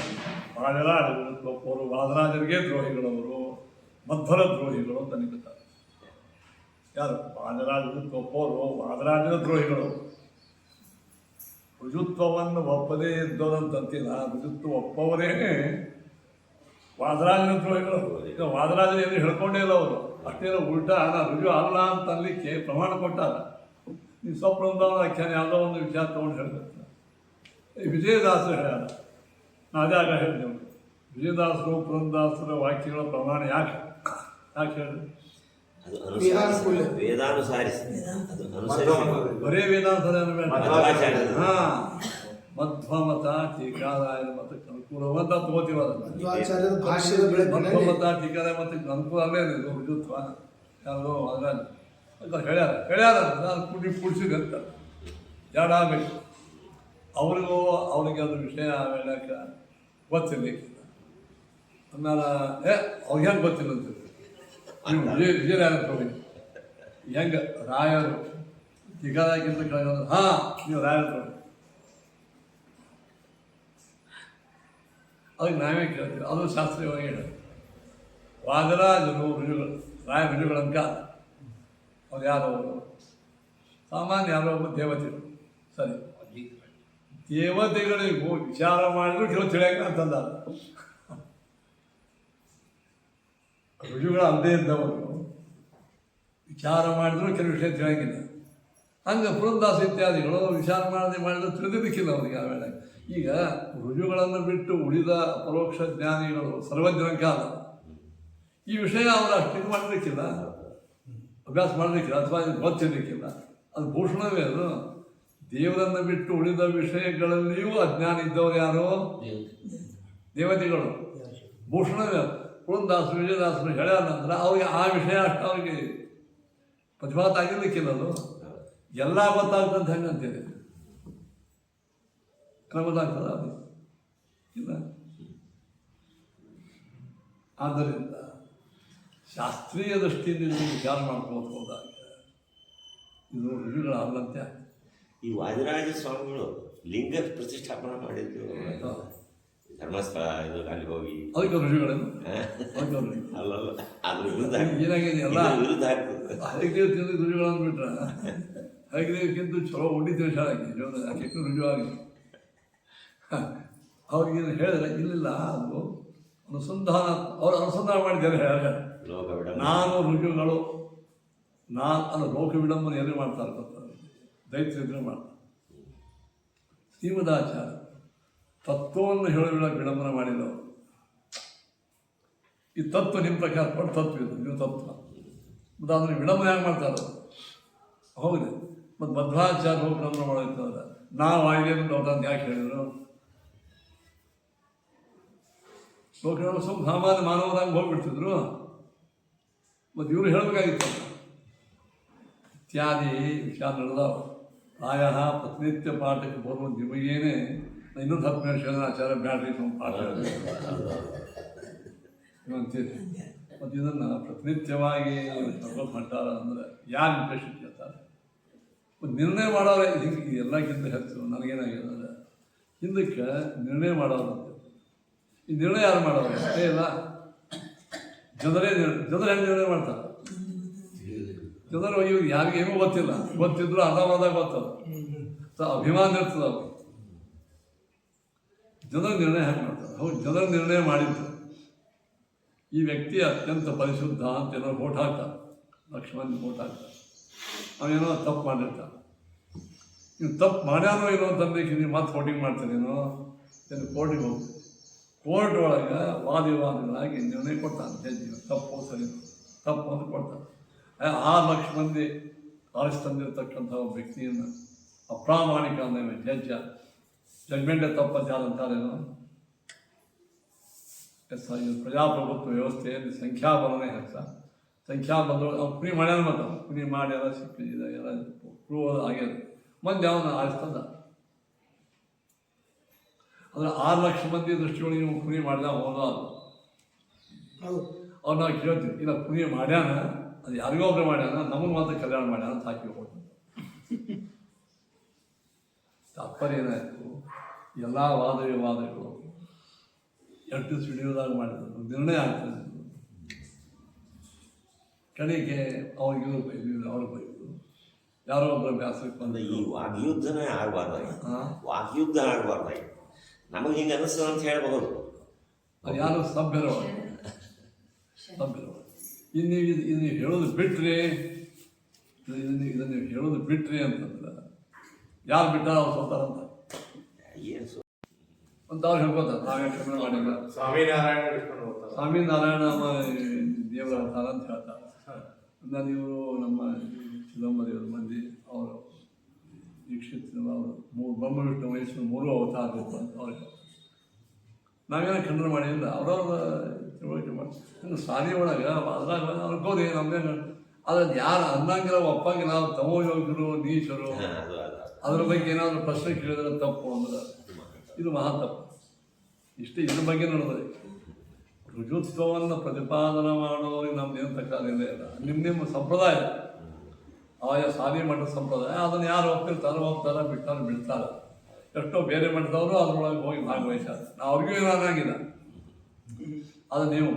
ಅವರು ವಾದರಾಜರಿಗೆ ದ್ರೋಹಿಗಳವರು, ಮಧ್ವರ ದ್ರೋಹಿಗಳು ಅಂತ ನಿಂತಾರೆ. ಯಾರು ವಾದರಾಜರು ಒಪ್ಪೋರು ವಾದರಾಜರ ದ್ರೋಹಿಗಳು. ರುಜುತ್ವವನ್ನು ಒಪ್ಪದೇ ಇದ್ದೋದಂತಿಲ್ಲ, ರುಜುತ್ವ ಒಪ್ಪವರೇ ವಾದರಾಜನ ದ್ರೋಹಿಗಳು. ಈಗ ವಾದರಾಜನ ಏನು ಹೇಳ್ಕೊಂಡೇ ಇಲ್ಲ ಅವರು. ಅಷ್ಟೇನೋ ಉಲ್ಟಾ ನಾ ರುಜು ಅಲ್ಲ ಅಂತ ಅನ್ಲಿಕ್ಕೆ ಪ್ರಮಾಣ ಕೊಟ್ಟಾರ. ಈ ಸ್ವಪ್ನಂದವನ ಆಖ್ಯಾನ ಯಾವುದೋ ಒಂದು ವಿಚಾರ ತೊಗೊಂಡು ಹೇಳ್ತಾರೆ. ಈ ವಿಜಯದಾಸರು ಹೇಳ್ಯಾರ. ನಾ ಅದೇ ಆಗ ಹೇಳಿದೆ ವಿಜಯದಾಸರು ಪುರಂದಾಸರ ವಾಕ್ಯಗಳ ಪ್ರಮಾಣ ಯಾಕೆ ಹೇಳಿ ವೇದಾನುಸಾರಿ ಬರೇ ವೇದಾಂತರ ಮಧ್ವಾಚಾರ್ಯ. ಹಾಂ ಮಧ್ವಮತ ಟೀಕಾದಾಯನ ಮತಕ್ಕೆ ಅನುಕೂಲವಂತ ತಗೋತೀವಲ್ಲ. ಮಧ್ವಮತ ಟೀಕಾದಾಯ ಮತಕ್ಕೆ ಅನುಕೂಲ ಅಲ್ಲೇ ಇದು ರುಜುತ್ವ ಯಾವುದೋ ಅದರ ಹೇಳ್ಯಾರ ನಾನು ಕುಡಿಸಿದೆ ಅಂತ ಎರಡಾಗಬೇಕು. ಅವ್ರಿಗೆ ಅದು ವಿಷಯ ಹೇಳಕ್ಕೆ ಗೊತ್ತಿರ್ಲಿಕ್ಕಿಲ್ಲ. ಆಮೇಲೆ ಅವ್ರಿಗೆ ಹೆಂಗೆ ಗೊತ್ತಿಲ್ಲ ಅಂತ ನೀವು ವಿಜಯರಾಯನ ಹೋಗಿ ಹೆಂಗೆ ರಾಯರು ಟೀಕಾದಾಯಕ್ಕಿಂತ ಕೆಳಗೆ ಹಾಂ ನೀವು ರಾಯರ ತಗೊಳ್ಳಿ. ಅದಕ್ಕೆ ನಾವೇ ಕೇಳ್ತೀವಿ. ಅದು ಶಾಸ್ತ್ರೀಯವಾಗಿ ಹೇಳೋದು. ವಾದರಾಜರು ರುಜುಗಳು ರಾಯ ರುಜುಗಳಂಕ ಅವ್ರು ಯಾರೋ ಸಾಮಾನ್ಯ ಯಾರೋ ಒಬ್ಬ ದೇವತೆಗಳು. ಸರಿ, ದೇವತೆಗಳಿಗೂ ವಿಚಾರ ಮಾಡಿದ್ರು ಕೆಲವು ತಿಳಿಯಂಗ ಅಂತಂದ. ರುಜುಗಳು ಅಲ್ಲದೇ ಇದ್ದವರು ವಿಚಾರ ಮಾಡಿದ್ರು ಕೆಲವು ವಿಷಯ ತಿಳಿಯಂಗಿಲ್ಲ. ಹಂಗೆ ಪುರಂದಾಸ ಇತ್ಯಾದಿಗಳು ವಿಚಾರ ಮಾಡಿದ್ರು ತಿಳಿದಿದ್ದಕ್ಕಿಲ್ಲ ಅವರಿಗೆ. ಆಮೇಲೆ ಈಗ ರುಜುಗಳನ್ನು ಬಿಟ್ಟು ಉಳಿದ ಪರೋಕ್ಷ ಜ್ಞಾನಿಗಳು ಸರ್ವಜ್ಞಂಕ ಅಲ್ಲ. ಈ ವಿಷಯ ಅವರು ಅಷ್ಟು ಮಾಡಲಿಕ್ಕಿಲ್ಲ, ಅಭ್ಯಾಸ ಮಾಡಲಿಕ್ಕಿಲ್ಲ, ಅಥವಾ ಗೊತ್ತಿರಲಿಕ್ಕಿಲ್ಲ. ಅದು ಭೂಷಣವೇ. ಅದು ದೇವರನ್ನು ಬಿಟ್ಟು ಉಳಿದ ವಿಷಯಗಳಲ್ಲಿಯೂ ಅಜ್ಞಾನ ಇದ್ದವರು ಯಾರು? ದೇವತೆಗಳು. ಭೂಷಣವೇ. ಪುರಂದಾಸರು ವಿಜಯದಾಸರು ಹೇಳ್ಯಾರ ನಂತರ ಅವ್ರಿಗೆ ಆ ವಿಷಯ ಅಷ್ಟು ಅವ್ರಿಗೆ ಪ್ರತಿಭಾತ ಆಗಿರ್ಲಿಕ್ಕಿಲ್ಲ. ಅದು ಎಲ್ಲ ಗೊತ್ತಾಗ್ತಂತ ಹೆಂಗೆ ಅಂತೇಳಿ ಗೊತ್ತಾಗ್ತದ? ಅದು ಇಲ್ಲ. ಆದ್ದರಿಂದ ಶಾಸ್ತ್ರೀಯ ದೃಷ್ಟಿಯಿಂದ ವಿಚಾರ ಮಾಡ್ಕೊಂಡು ಹೋದಾಗ ಇದು ರುಜುಗಳ ಅಲ್ಲಂತೆ. ಈ ವಾದಿರಾಜ ಸ್ವಾಮಿಗಳು ಲಿಂಗ ಪ್ರತಿಷ್ಠಾಪನೆ ಮಾಡಿದ್ರು ಧರ್ಮಸ್ಥಳ ಇದು ಅಲ್ಲಿ ಹೋಗಿ ಅದಕ್ಕೆ ರುಜುಗಳನ್ನು ಅಲ್ಲಲ್ಲ ಅದ್ರ ವಿರುದ್ಧ ಏನಾಗಿದೆ ಎಲ್ಲ ವಿರುದ್ಧ ಆಗ್ತದೆ. ಹರಿದೇವ್ ತಿಂದು ರುಜುಗಳನ್ನು ಬಿಟ್ರೆ ಹರಿದೇವ್ಕಿಂತ ಚಲೋ ಉಂಡಿದ್ದೇವೆ ಶಾಲಾಗಿ ಯಾಕೆ ರುಜು ಆಗಿ ಅವ್ರಿಗೇನು ಹೇಳಿದ್ರೆ ಇಲ್ಲಿಲ್ಲ. ಅದು ಅನುಸಂಧಾನ ಅವ್ರು ಅನುಸಂಧಾನ ಮಾಡಿದ್ದಾರೆ. ಹೇಳ್ತಾರೆ ನಾನು ರುಜುಗಳು ಲೋಕ ವಿಡಂಬನೆ ಎಲ್ಲಿ ಮಾಡ್ತಾರೆ ಗೊತ್ತಾರೆ, ದೈತ್ಯ ಇದ್ರೆ ಮಾಡ್ತಾರೆ. ಶ್ರೀಮದಾಚಾರ್ಯ ತತ್ವವನ್ನು ಹೇಳೋ ವಿಡಂಬನೆ ಮಾಡಿದವರು. ಈ ತತ್ವ ನಿಮ್ಮ ಪ್ರಕಾರ ಪಟ್ಟು ತತ್ವ ಇದು, ನೀವು ತತ್ವ ಮತ್ತು ಅದನ್ನು ವಿಡಂಬನೆ ಹೆಂಗೆ ಮಾಡ್ತಾರೆ? ಹೌದು. ಮತ್ತು ಮಧ್ವಾಚಾರ್ಯ ಹೋಗಿ ವಿಡಂಬನೆ ಮಾಡೋದಿರ್ತದೆ. ನಾವು ಆಯ್ಲೇನು ಅಂತ ಯಾಕೆ ಹೇಳಿದರು? ಲೋಕ ಸ್ವಲ್ಪ ಸಾಮಾನ್ಯ ಮಾನವರಾಗಿ ಹೋಗ್ಬಿಡ್ತಿದ್ರು. ಮತ್ತು ಇವರು ಹೇಳಬೇಕಾಗಿತ್ತು ಇತ್ಯಾದಿ ವಿಚಾರ ನಡೆದಾವ. ಪ್ರಾಯ ಪ್ರತಿನಿತ್ಯ ಪಾಠಕ್ಕೆ ಬರುವ ನಿಮಗೇನೆ ಇನ್ನೊಂದು 10 ನಿಮಿಷ ಆಚಾರ್ಯ ಬ್ಯಾಟ್ರಿ ಪಾಠ ಅಂತೀರಿ. ಮತ್ತು ಇದನ್ನು ಪ್ರತಿನಿತ್ಯವಾಗಿ ಸರ್ವತ್ ಮಾಡ್ತಾರೆ ಅಂದರೆ ಯಾರು ಇಂಟ್ರೆಸ್ಟ್ ಕೇಳ್ತಾರೆ. ಒಂದು ನಿರ್ಣಯ ಮಾಡೋರೆ ಹಿಂಗೆ ಎಲ್ಲಕ್ಕಿಂತ ಹೆಚ್ಚು ನನಗೇನಾಗಿದೆ ಅಂದರೆ ಹಿಂದಕ್ಕೆ ನಿರ್ಣಯ ಮಾಡೋರು ಈ ನಿರ್ಣಯ ಯಾರು ಮಾಡೋರು ಅಷ್ಟೇ ಇಲ್ಲ, ಜನರು ಹೆಂಗೆ ನಿರ್ಣಯ ಮಾಡ್ತಾರೆ. ಜನರು ಇವಾಗ ಯಾರಿಗೇನೂ ಗೊತ್ತಿಲ್ಲ, ಗೊತ್ತಿದ್ರು ಅರ್ಧವಾದಾಗ ಗೊತ್ತದ, ಅಭಿಮಾನ ಇರ್ತದೆ ಅವ್ರು. ಜನರ ನಿರ್ಣಯ ಹೆಂಗೆ ಮಾಡ್ತಾರೆ? ಹೌದು, ಜನರ ನಿರ್ಣಯ ಮಾಡಿದ್ದು ಈ ವ್ಯಕ್ತಿ ಅತ್ಯಂತ ಪರಿಶುದ್ಧ ಅಂತ ಏನೋ ವೋಟ್ ಹಾಕ್ತಾರೆ, ಲಕ್ಷ ಮಂದಿ ವೋಟ್ ಹಾಕ್ತಾರೆ. ಅವೇನೋ ತಪ್ಪು ಮಾಡಿರ್ತಾರೆ. ನೀವು ತಪ್ಪು ಮಾಡ್ಯಾನೋ ಏನೋ ಅಂತಂದಕ್ಕೆ ನೀವು ಮತ್ತೆ ವೋಟಿಂಗ್ ಮಾಡ್ತೀರೇನೋ ಏನು ಕೋರ್ಟಿಗೆ ಹೋಗ್ತೀವಿ. ಕೋರ್ಟ್ ಒಳಗೆ ವಾದಿವಾದಿಗಳಾಗಿ ನಿರ್ಣಯ ಕೊಡ್ತಾನೆ ಜಡ್ಜಿ, ತಪ್ಪು ಸರಿ ತಪ್ಪು ಅಂತ ಕೊಡ್ತಾನೆ. 6 ಲಕ್ಷ ಮಂದಿ ಆರಿಸಿ ತಂದಿರತಕ್ಕಂಥ ಒಬ್ಬ ವ್ಯಕ್ತಿಯನ್ನು ಅಪ್ರಾಮಾಣಿಕ ಅಂದೇವೆ ಜಡ್ಮೆಂಟೇ ತಪ್ಪಂತ ಯಾರಂತಾರೇನೋ. ಇದು ಪ್ರಜಾಪ್ರಭುತ್ವ ವ್ಯವಸ್ಥೆಯಲ್ಲಿ ಸಂಖ್ಯಾಬಲನೇ ಹೆಚ್ಚ. ಸಂಖ್ಯಾಬಲ ಅವ್ರು ಪುನಿ ಮಾಡ್ಯಾನ, ಮತ್ತು ಪುನಿ ಮಾಡಿ ಎಲ್ಲ ಸಿಕ್ಕಿದೆ, ಎಲ್ಲ ಪ್ರೂವ್ ಆಗ್ಯದ. ಮಂದಿ ಅವನ್ನ ಆರಿಸ್ತದ. ಅಂದರೆ 6 ಲಕ್ಷ ಮಂದಿ ದೃಷ್ಟಿಯೊಳಗೆ ನೀವು ಪುನಿ ಮಾಡಿದ ಹೋದ ಅವ್ರು ನಾವು ಕೇಳ್ತೀವಿ, ಇಲ್ಲ ಪುನಿ ಮಾಡ್ಯಾನ, ಅದು ಯಾರಿಗೋ ಒಬ್ಬರೇ ಮಾಡ್ಯಾನ, ನಮಗೆ ಮಾತ್ರ ಕಲ್ಯಾಣ ಮಾಡ್ಯಾನ ಅಂತ ಹಾಕಿ ಹೋಗ್ತೀವಿ. ತಾತ್ಪರ್ಯ ಏನಾಯಿತು, ಎಲ್ಲ ವಾದ ವಿವಾದಗಳು ಎಷ್ಟು ಸಿಡಿಯೋದಾಗ ಮಾಡಿದ್ರು, ನಿರ್ಣಯ ಆಗ್ತದೆ. ಕಡೆಗೆ ಅವ್ರಿಗೆ ಇವ್ರು ಬೈದು ಅವ್ರಿಗೆ ಬೈದು ಯಾರೋ ಒಬ್ಬರ ಬ್ಯಾಸಕ್ಕೆ ಬಂದ. ಈ ವಾಗ್ಯುದ್ಧನೇ ಆಗಬಾರ್ದಾಗಿ, ವಾಗ್ಯುದ್ಧ ಆಗಬಾರ್ದಾಗಿ ನಮಗೆ ಹಿಂಗೆ ಅನಿಸ್ತದೆ ಅಂತ ಹೇಳ್ಬೋದು. ಅದು ಯಾರು ಸಭ್ಯರು ಇನ್ನು ಇದನ್ನು ಹೇಳೋದು ಬಿಟ್ರಿ, ಇದನ್ನು ಹೇಳೋದು ಬಿಟ್ರಿ ಅಂತಂದ್ರೆ ಯಾರು ಬಿಟ್ಟಾರ ಅವ್ರು ಸೋತಾರಂತ ಏನು ಅಂತ ಅವ್ರು ಹೇಳ್ಬೋದಾರೆ. ನಾವೇ ಕ್ಷಮೆ ಮಾಡಿಲ್ಲ, ಸ್ವಾಮಿನಾರಾಯಣ ದೇವರ ಅವತಾರ ಅಂತ ಹೇಳ್ತಾರೆ. ನಾನು ಇವರು ನಮ್ಮ ಚಿದಂಬರ ದೇವರ ಮಂದಿ ಅವರು ದೀಕ್ಷಿತ್ ಅವರು 3 ಬ್ರಹ್ಮ ವಿಷ್ಣು ಮಹೇಶ್ವರ 3 ಅವತಾರ ರೂಪ ಅಂತ ಅವ್ರಿಗೆ ನಾವೇನೋ ಖಂಡನೆ ಮಾಡಿಲ್ಲ. ಅವ್ರವ್ರ ತಿಳುವಳಿಕೆ ಮಾಡಿ ಹಂಗೆ ಸಾಲಿ ಒಳಗೆ ಅದ್ರಾಗ ಅನ್ಕೋರಿ ನಮ್ದೇನು. ಅದ್ರಲ್ಲಿ ಯಾರು ಅನ್ನಂಗಿಲ್ಲ ಒಪ್ಪಂಗಿಲ್ಲ, ನಾವು ತಮೋಯೋಗ್ಯರು ನೀಚರು ಅದ್ರ ಬಗ್ಗೆ ಏನಾದರೂ ಪ್ರಶ್ನೆ ಕೇಳಿದ್ರೆ ತಪ್ಪು ಅಂದ್ರೆ ಇದು ಮಹಾ ತಪ್ಪು. ಇಷ್ಟೇ ಇದ್ರ ಬಗ್ಗೆ ನೋಡಿದ್ರೆ ರುಜುತ್ವವನ್ನು ಪ್ರತಿಪಾದನೆ ಮಾಡೋರಿಗೆ ನಮ್ದೇನು ತಕ್ಕಾರಿಲ್ಲ ಇಲ್ಲ. ನಿಮ್ಮ ಸಂಪ್ರದಾಯ ಆಯಾ ಸಾಲಿ ಮಠದ ಸಂಪ್ರದಾಯ, ಅದನ್ನು ಯಾರು ಒಪ್ಪಿರ್ತಾರೋ ಹೋಗ್ತಾರೆ, ಬಿಡ್ತಾರೆ ಬಿಡ್ತಾರೆ. ಎಷ್ಟೋ ಬೇರೆ ಮಠದವರು ಅದ್ರೊಳಗೆ ಹೋಗಿ ಭಾಗವಹಿಸ್ತಾರೆ. ನಾವು ಅವ್ರಿಗೂ ಏನೂ ಅನ್ನಂಗಿಲ್ಲ. ಅದು ನೀವು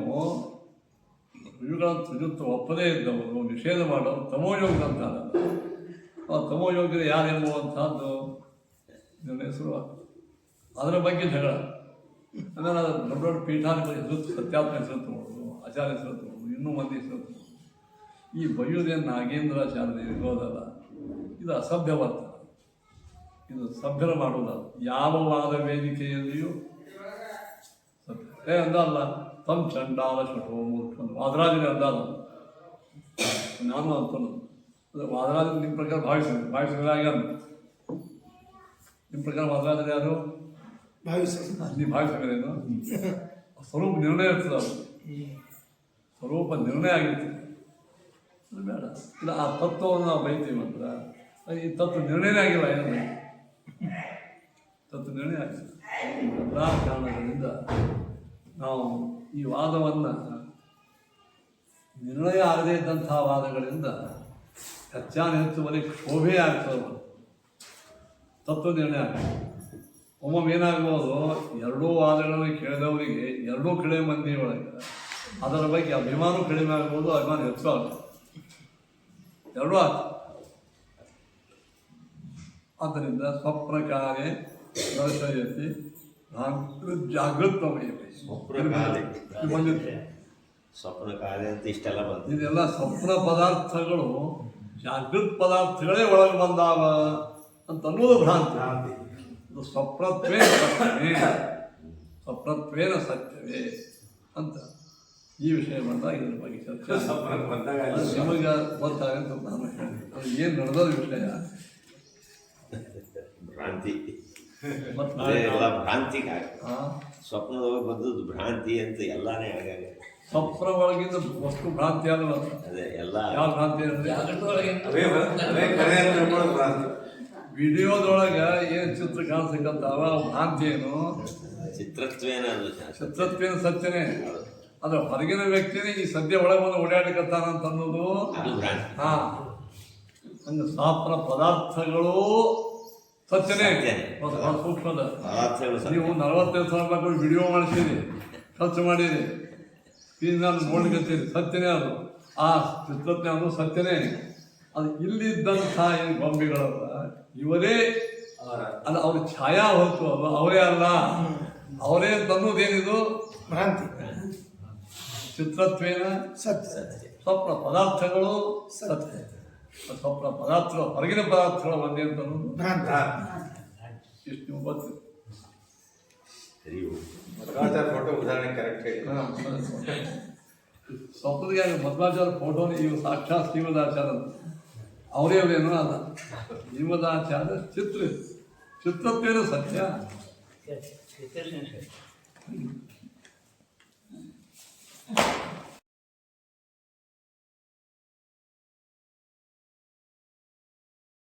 ಇವುಗಳನ್ನು ರುಜುತ್ವ ಒಪ್ಪದೇ ಇದ್ದವರು ನಿಷೇಧ ಮಾಡೋರು ತಮೋಯೋಗ ಅಂತಾರೆ. ಆ ತಮೋಯೋಗ್ಯರು ಯಾರು ಎಂಬುವಂಥದ್ದು ನಿರ್ಣಯ ಶುರುವಾಗ್ತದೆ. ಅದರ ಬಗ್ಗೆ ಜಗಳ. ಆಮೇಲೆ ಅದು ದೊಡ್ಡ ದೊಡ್ಡ ಪೀಠಾಧಿಪತಿ ಹೆಸರು, ಸತ್ಯಾತ್ಮ ಹೆಸರು ತಗೊಳ್ಳೋದು, ಆಚಾರ್ಯ ಹೆಸರು ತಗೊಳ್ಳೋದು, ಇನ್ನೂ ಮಂದಿ ಹೆಸರು ತಗೊಳ್ಳೋದು. ಈ ಬಯ್ಯುವುದೇನು ನಾಗೇಂದ್ರಾಚಾರ್ಯ ಇರೋದಲ್ಲ, ಇದು ಅಸಭ್ಯ ವರ್ತನೆ. ಇದು ಸಭ್ಯರ ಮಾಡುವುದಲ್ಲ. ಯಾವ ವಾದ ವೇದಿಕೆಯಲ್ಲಿಯೂ ಸಭ್ಯ ಅಂದಲ್ಲ. ತಮ್ಮ ಚಂಡಾಲ ಶಟೋ ಮೂರ್ಖ ವಾದರಾಜನೇ ಅಂದಲ್ಲ. ನಾನು ಅಂತನದು ವಾದರಾಜ ನಿಮ್ಮ ಪ್ರಕಾರ ಭಾವಿಸಿದ್ರೆ ಆಗ್ಯಾರ. ನಿಮ್ಮ ಪ್ರಕಾರ ವಾದರಾಜರು ಯಾರು? ನೀವು ಭಾವಿಸಿದ್ರೇನು? ಸ್ವರೂಪ ನಿರ್ಣಯ ಇರ್ತದೆ. ಅದು ಸ್ವರೂಪ ನಿರ್ಣಯ ಆಗಿರ್ತದೆ. ಅದು ಬೇಡ. ಇಲ್ಲ ಆ ತತ್ವವನ್ನು ನಾವು ಬೈತೀವಿ ಮಾತ್ರ. ಈ ತತ್ವ ನಿರ್ಣಯನೇ ಆಗಿಲ್ಲ. ಏನು ತತ್ವ ನಿರ್ಣಯ ಆಗಿಲ್ಲ. ಎಲ್ಲ ಕಾರಣಗಳಿಂದ ನಾವು ಈ ವಾದವನ್ನು ನಿರ್ಣಯ ಆಗದೇ ಇದ್ದಂಥ ವಾದಗಳಿಂದ ಹೆಚ್ಚಾನೆಚ್ಚುವಲ್ಲಿ ಕ್ಷೋಭೆ ಆಗ್ತದೆ. ತತ್ವ ನಿರ್ಣಯ ಆಗ್ತದೆ. ಒಮ್ಮೊಮ್ಮೆ ಏನಾಗ್ಬೋದು, 2 ವಾದಗಳನ್ನು ಕೇಳಿದವರಿಗೆ 2 ಕಡೆ ಮಂದಿ ಒಳಗೆ ಅದರ ಬಗ್ಗೆ ಅಭಿಮಾನ ಕಡಿಮೆ ಆಗ್ಬೋದು, ಅಭಿಮಾನ ಹೆಚ್ಚು ಆಗ್ತದೆ. 2 ಆಗ್ತದೆ. ಆದ್ದರಿಂದ ಸ್ವಪ್ನಕಾಲೆ ದರ್ಶಯತಿ ಜಾಗೃತ ಸ್ವಪ್ನ ಕಾಲ ಅಂತ ಇಷ್ಟೆಲ್ಲ ಬಂತು. ಇದೆಲ್ಲ ಸ್ವಪ್ನ ಪದಾರ್ಥಗಳು ಜಾಗೃತ್ ಪದಾರ್ಥಗಳೇ ಒಳಗೆ ಬಂದಾವ ಅಂತ ಅನ್ನೋದು ಭ್ರಾಂತಿ. ಇದು ಸ್ವಪ್ನತ್ವೇನ ಸತ್ಯವೇ, ಸ್ವಪ್ನತ್ವೇನ ಸತ್ಯವೇ ಅಂತ ಈ ವಿಷಯ ಬಂದಾಗ ಇದ್ರ ಬಗ್ಗೆ ಚರ್ಚೆ ನಿಮಗೆ ಗೊತ್ತಾಗಂತ ನಾನು ಹೇಳ್ತೀನಿ. ಅದು ಏನು ನಡೆದ ವಿಷಯ ಭ್ರಾಂತಿ. ಎಲ್ಲ ಭ್ರಾಂತಿ ಸ್ವಪ್ನದೊಳಗೆ ಬಂದದ್ದು ಭ್ರಾಂತಿ ಅಂತ ಎಲ್ಲಾನೇ ಆಗಾಗ ಸ್ವಪ್ನ ಒಳಗಿಂದ ವಸ್ತು ಭ್ರಾಂತಿ ಆಗಲ್ಲ. ಅದೇ ಎಲ್ಲ ಯಾವ ಭ್ರಾಂತಿ ಅಂದರೆ ವಿಡಿಯೋದೊಳಗೆ ಏನು ಚಿತ್ರ ಕಾಣಿಸಕ್ಕಂತಾವ ಭ್ರಾಂತಿ ಏನು? ಚಿತ್ರತ್ವೇನ ಚಿತ್ರತ್ವೇನ ಸತ್ಯನೇ. ಅದ್ರ ಹೊರಗಿನ ವ್ಯಕ್ತಿನೇ ಈ ಸದ್ಯ ಒಳಗೆ ಬಂದು ಓಡಾಡಕತ್ತಾನ ಅಂತ ಅನ್ನೋದು ಅದು ಭ್ರಾಂತಿ. ಹಾ ಹಂಗೆ ಶಾಸ್ತ್ರ ಪದಾರ್ಥಗಳು ಸತ್ಯನೇ ಸತ್ಯನೇ. ಬಹಳ ಸೂಕ್ಷ್ಮದ. ಪದಾರ್ಥಗಳು ಸತ್ಯ. ನೀವು 45 ಸಾವಿರ ರೂಪಾಯಿ ವಿಡಿಯೋ ಮಾಡಿಸಿರಿ, ಖರ್ಚು ಮಾಡಿರಿ, ಈಗ ನಾನು ನೋಡ್ಲಿಕ್ಕಂತೀರಿ, ಸತ್ಯನೇ ಅದು. ಆ ಚಿತ್ರಜ್ಞ ಅದು ಸತ್ಯನೇ. ಅದು ಇಲ್ಲಿದ್ದಂಥ ಏನು ಗೊಂಬೆಗಳಲ್ಲ ಇವರೇ ಅಲ್ಲ, ಅವ್ರ ಛಾಯಾ ಹೊತ್ತು ಅದು ಅವರೇ ಅಲ್ಲ. ಅವರೇ ತನ್ನೋದೇನಿದು ಭ್ರಾಂತಿ ಚಿತ್ರತ್ವೇನ ಸತ್ಯ ಸ್ವಪ್ನ ಪದಾರ್ಥಗಳು ಸತ್ಯ. ಸ್ವಪ್ನ ಪದಾರ್ಥಗಳು ಹೊರಗಿನ ಪದಾರ್ಥಗಳು ಒಂದೇ ಅಂತ ಅನ್ನೋದು ಭ್ರಾಂತಿ. ಇಷ್ಟು ನೀವು ಗೊತ್ತು. ಸರಿ. ಮಧ್ವಾಚಾರ್ಯ ಫೋಟೋ ಉದಾಹರಣೆ ಕರೆಕ್ಟ್ ಹೇಳಿ. ಸ್ವಪ್ನದಿಗೆ ಮಧ್ವಾಚಾರ ಫೋಟೋನ ಇವು ಸಾಕ್ಷಾತ್ ಶ್ರೀಮದಾಚಾರ ಅವರೇ ಅವರೇನೋ ಅಲ್ಲ. ಶ್ರೀಮದಾಚಾರ ಚಿತ್ರತ್ವೇನ ಸತ್ಯ. ಚಿತ್ರಸಂಶ